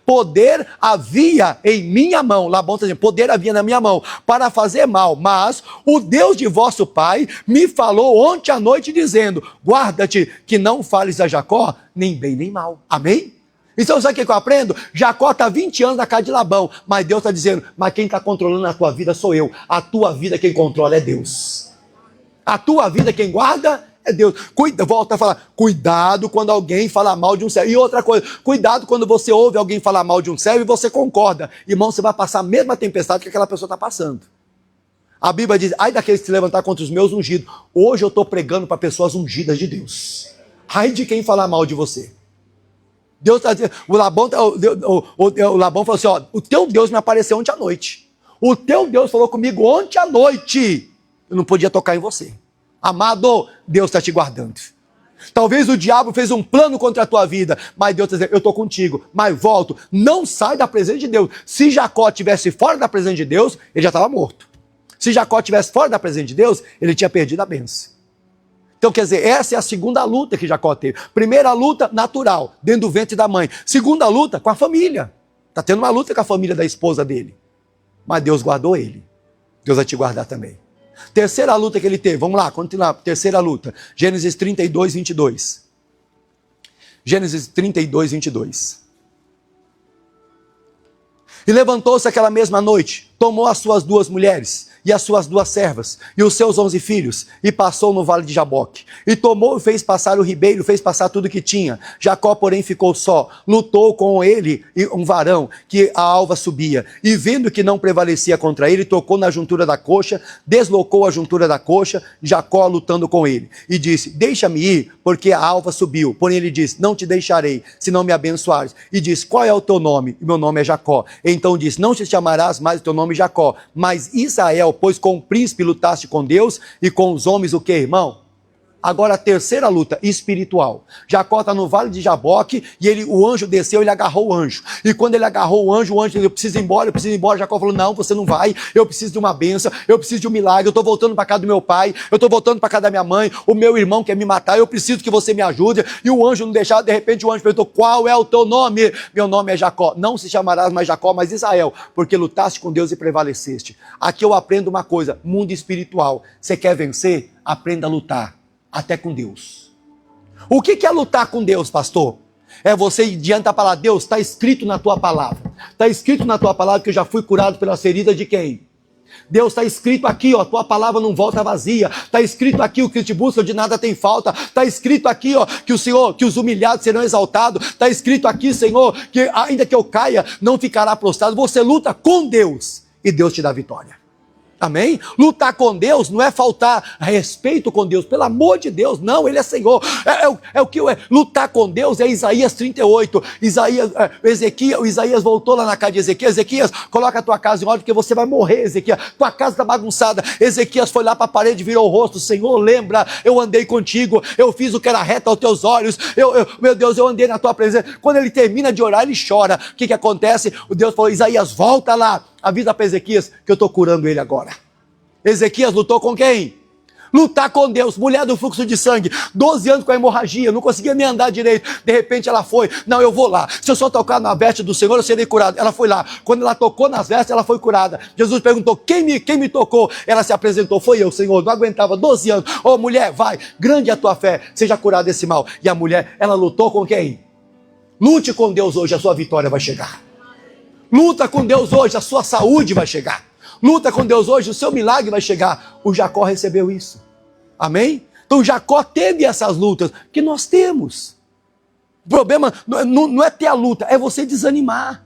Poder havia em minha mão, Labão está dizendo, poder havia na minha mão para fazer mal, mas o Deus de vosso pai me falou ontem à noite dizendo, guarda-te que não fales a Jacó, nem bem nem mal. Amém? Então sabe o que eu aprendo? Jacó está 20 anos na casa de Labão, mas Deus está dizendo, mas quem está controlando a tua vida sou eu. A tua vida quem controla é Deus. A tua vida quem guarda é Deus. Volta a falar, cuidado quando alguém fala mal de um servo. E outra coisa, cuidado quando você ouve alguém falar mal de um servo e você concorda. Irmão, você vai passar a mesma tempestade que aquela pessoa está passando. A Bíblia diz, ai daqueles que se levantar contra os meus ungidos. Hoje eu estou pregando para pessoas ungidas de Deus. Ai de quem falar mal de você. Deus está dizendo, o Labão falou assim, ó, o teu Deus me apareceu ontem à noite. O teu Deus falou comigo ontem à noite. Eu não podia tocar em você. Amado, Deus está te guardando. Talvez o diabo fez um plano contra a tua vida, mas Deus está dizendo, eu estou contigo, mas volto. Não sai da presença de Deus. Se Jacó estivesse fora da presença de Deus, ele já estava morto. Se Jacó estivesse fora da presença de Deus, ele tinha perdido a bênção. Então, quer dizer, essa é a segunda luta que Jacó teve. Primeira luta, natural, dentro do ventre da mãe. Segunda luta, com a família. Está tendo uma luta com a família da esposa dele. Mas Deus guardou ele. Deus vai te guardar também. Terceira luta que ele teve. Vamos lá, continuar. Terceira luta. Gênesis 32, 22. Gênesis 32, 22. E levantou-se aquela mesma noite, tomou as suas 2 mulheres e as suas 2 servas, e os seus 11 filhos, e passou no vale de Jaboque. E tomou e fez passar o ribeiro, fez passar tudo que tinha. Jacó, porém, ficou só. Lutou com ele um varão, que a alva subia. E vendo que não prevalecia contra ele, tocou na juntura da coxa, deslocou a juntura da coxa, Jacó lutando com ele. E disse, deixa-me ir, porque a alva subiu. Porém ele disse, não te deixarei, se não me abençoares. E disse, qual é o teu nome? E meu nome é Jacó. Então disse, não te chamarás mais o teu nome Jacó, mas Israel, pois com o príncipe lutaste com Deus e com os homens o que, irmão? Agora a terceira luta, espiritual. Jacó está no vale de Jaboque e o anjo desceu, ele agarrou o anjo. E quando ele agarrou o anjo disse, eu preciso ir embora. Jacó falou, não, você não vai, eu preciso de uma bênção, eu preciso de um milagre, eu estou voltando para casa do meu pai, eu estou voltando para casa da minha mãe, o meu irmão quer me matar, eu preciso que você me ajude. E o anjo não deixava, de repente o anjo perguntou, qual é o teu nome? Meu nome é Jacó. Não se chamarás mais Jacó, mas Israel, porque lutaste com Deus e prevaleceste. Aqui eu aprendo uma coisa, mundo espiritual. Você quer vencer? Aprenda a lutar. Até com Deus. O que é lutar com Deus, pastor? É você ir diante da palavra. Deus, está escrito na tua palavra. Está escrito na tua palavra que eu já fui curado pelas feridas de quem? Deus, está escrito aqui, ó, tua palavra não volta vazia. Está escrito aqui, o que te busca de nada tem falta. Está escrito aqui, ó, que o Senhor, que os humilhados serão exaltados. Está escrito aqui, Senhor, que ainda que eu caia, não ficará prostrado. Você luta com Deus e Deus te dá vitória. Amém? Lutar com Deus não é faltar respeito com Deus, pelo amor de Deus, não, Ele é Senhor. É o que é. Lutar com Deus é Isaías 38. Isaías voltou lá na casa de Ezequias. Ezequias, coloca a tua casa em ordem, porque você vai morrer, Ezequias. Tua casa está bagunçada. Ezequias foi lá para a parede, virou o rosto. Senhor, lembra, eu andei contigo, eu fiz o que era reto aos teus olhos. Meu Deus, eu andei na tua presença. Quando ele termina de orar, ele chora. O que acontece? O Deus falou: Isaías, volta lá. Avisa para Ezequias que eu estou curando ele agora. Ezequias lutou com quem? Lutar com Deus. Mulher do fluxo de sangue, 12 anos com a hemorragia, não conseguia nem andar direito. De repente ela foi: não, eu vou lá. Se eu só tocar na veste do Senhor, eu serei curado. Ela foi lá. Quando ela tocou nas vestes, ela foi curada. Jesus perguntou: quem me tocou? Ela se apresentou: foi eu, Senhor. Não aguentava, 12 anos. Ô mulher, vai, grande é a tua fé, seja curada desse mal. E a mulher, ela lutou com quem? Lute com Deus hoje, a sua vitória vai chegar. Luta com Deus hoje, a sua saúde vai chegar. Luta com Deus hoje, o seu milagre vai chegar. O Jacó recebeu isso. Amém? Então Jacó teve essas lutas que nós temos. O problema não é ter a luta, é você desanimar.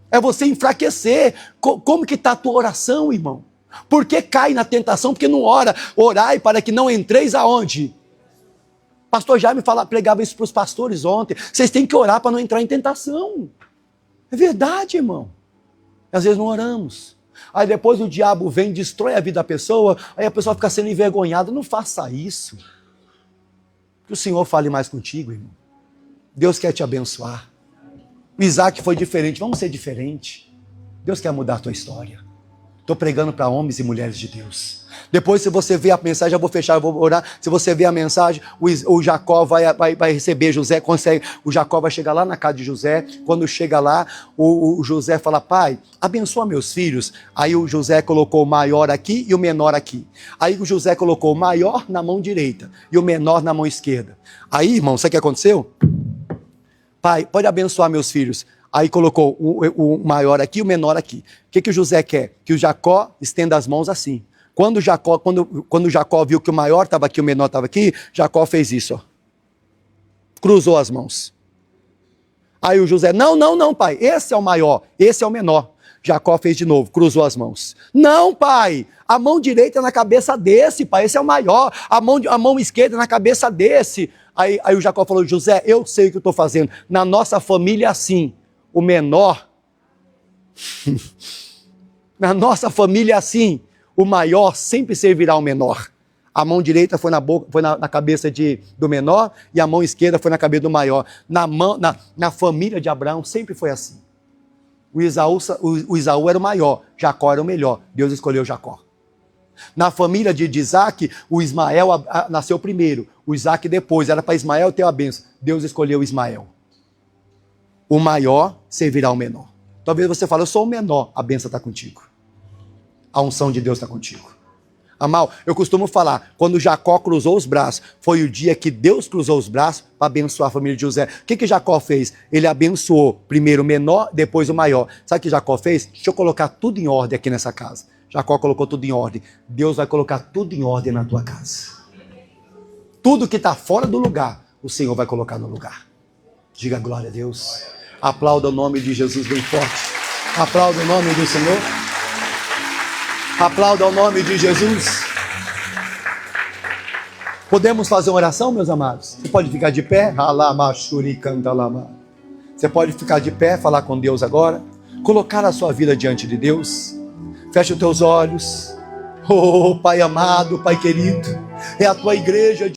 É você enfraquecer. Como que está a tua oração, irmão? Por que cai na tentação? Porque não ora. Orai para que não entreis aonde? Pastor Jaime pregava isso para os pastores ontem. Vocês têm que orar para não entrar em tentação. É verdade, irmão. Às vezes não oramos. Aí depois o diabo vem, destrói a vida da pessoa, aí a pessoa fica sendo envergonhada. Não faça isso. Que o Senhor fale mais contigo, irmão. Deus quer te abençoar. O Isaac foi diferente, vamos ser diferente. Deus quer mudar a tua história. Estou pregando para homens e mulheres de Deus. Depois, se você ver a mensagem, eu vou fechar, eu vou orar. Se você ver a mensagem, o Jacó vai receber José, o Jacó vai chegar lá na casa de José. Quando chega lá, o José fala: pai, abençoa meus filhos. Aí o José colocou o maior aqui e o menor aqui. Aí o José colocou o maior na mão direita e o menor na mão esquerda. Aí, irmão, sabe o que aconteceu? Pai, pode abençoar meus filhos. Aí colocou o maior aqui e o menor aqui. O que o José quer? Que o Jacó estenda as mãos assim. Quando o Jacó viu que o maior estava aqui, o menor estava aqui, Jacó fez isso, ó. Cruzou as mãos. Aí o José: não, pai, esse é o maior, esse é o menor. Jacó fez de novo, cruzou as mãos. Não, pai, a mão direita é na cabeça desse, pai, esse é o maior. A mão esquerda é na cabeça desse. Aí o Jacó falou: José, eu sei o que eu estou fazendo. Na nossa família é assim, o menor... Na nossa família é assim, o maior sempre servirá ao menor. A mão direita foi na cabeça do menor e a mão esquerda foi na cabeça do maior. Na família de Abraão sempre foi assim. O Isaú era o maior, Jacó era o melhor. Deus escolheu Jacó. Na família de Isaac, o Ismael nasceu primeiro, o Isaac depois. Era para Ismael ter a bênção. Deus escolheu Ismael. O maior servirá ao menor. Talvez você fale: eu sou o menor, a bênção está contigo. A unção de Deus está contigo. Amal, eu costumo falar, quando Jacó cruzou os braços, foi o dia que Deus cruzou os braços para abençoar a família de José. O que Jacó fez? Ele abençoou primeiro o menor, depois o maior. Sabe o que Jacó fez? Deixa eu colocar tudo em ordem aqui nessa casa. Jacó colocou tudo em ordem. Deus vai colocar tudo em ordem na tua casa. Tudo que está fora do lugar, o Senhor vai colocar no lugar. Diga glória a Deus. Aplauda o nome de Jesus bem forte. Aplauda o nome do Senhor. Aplauda o nome de Jesus. Podemos fazer uma oração, meus amados? Você pode ficar de pé? Você pode ficar de pé, falar com Deus agora. Colocar a sua vida diante de Deus. Feche os teus olhos. Oh, Pai amado, Pai querido. É a tua igreja.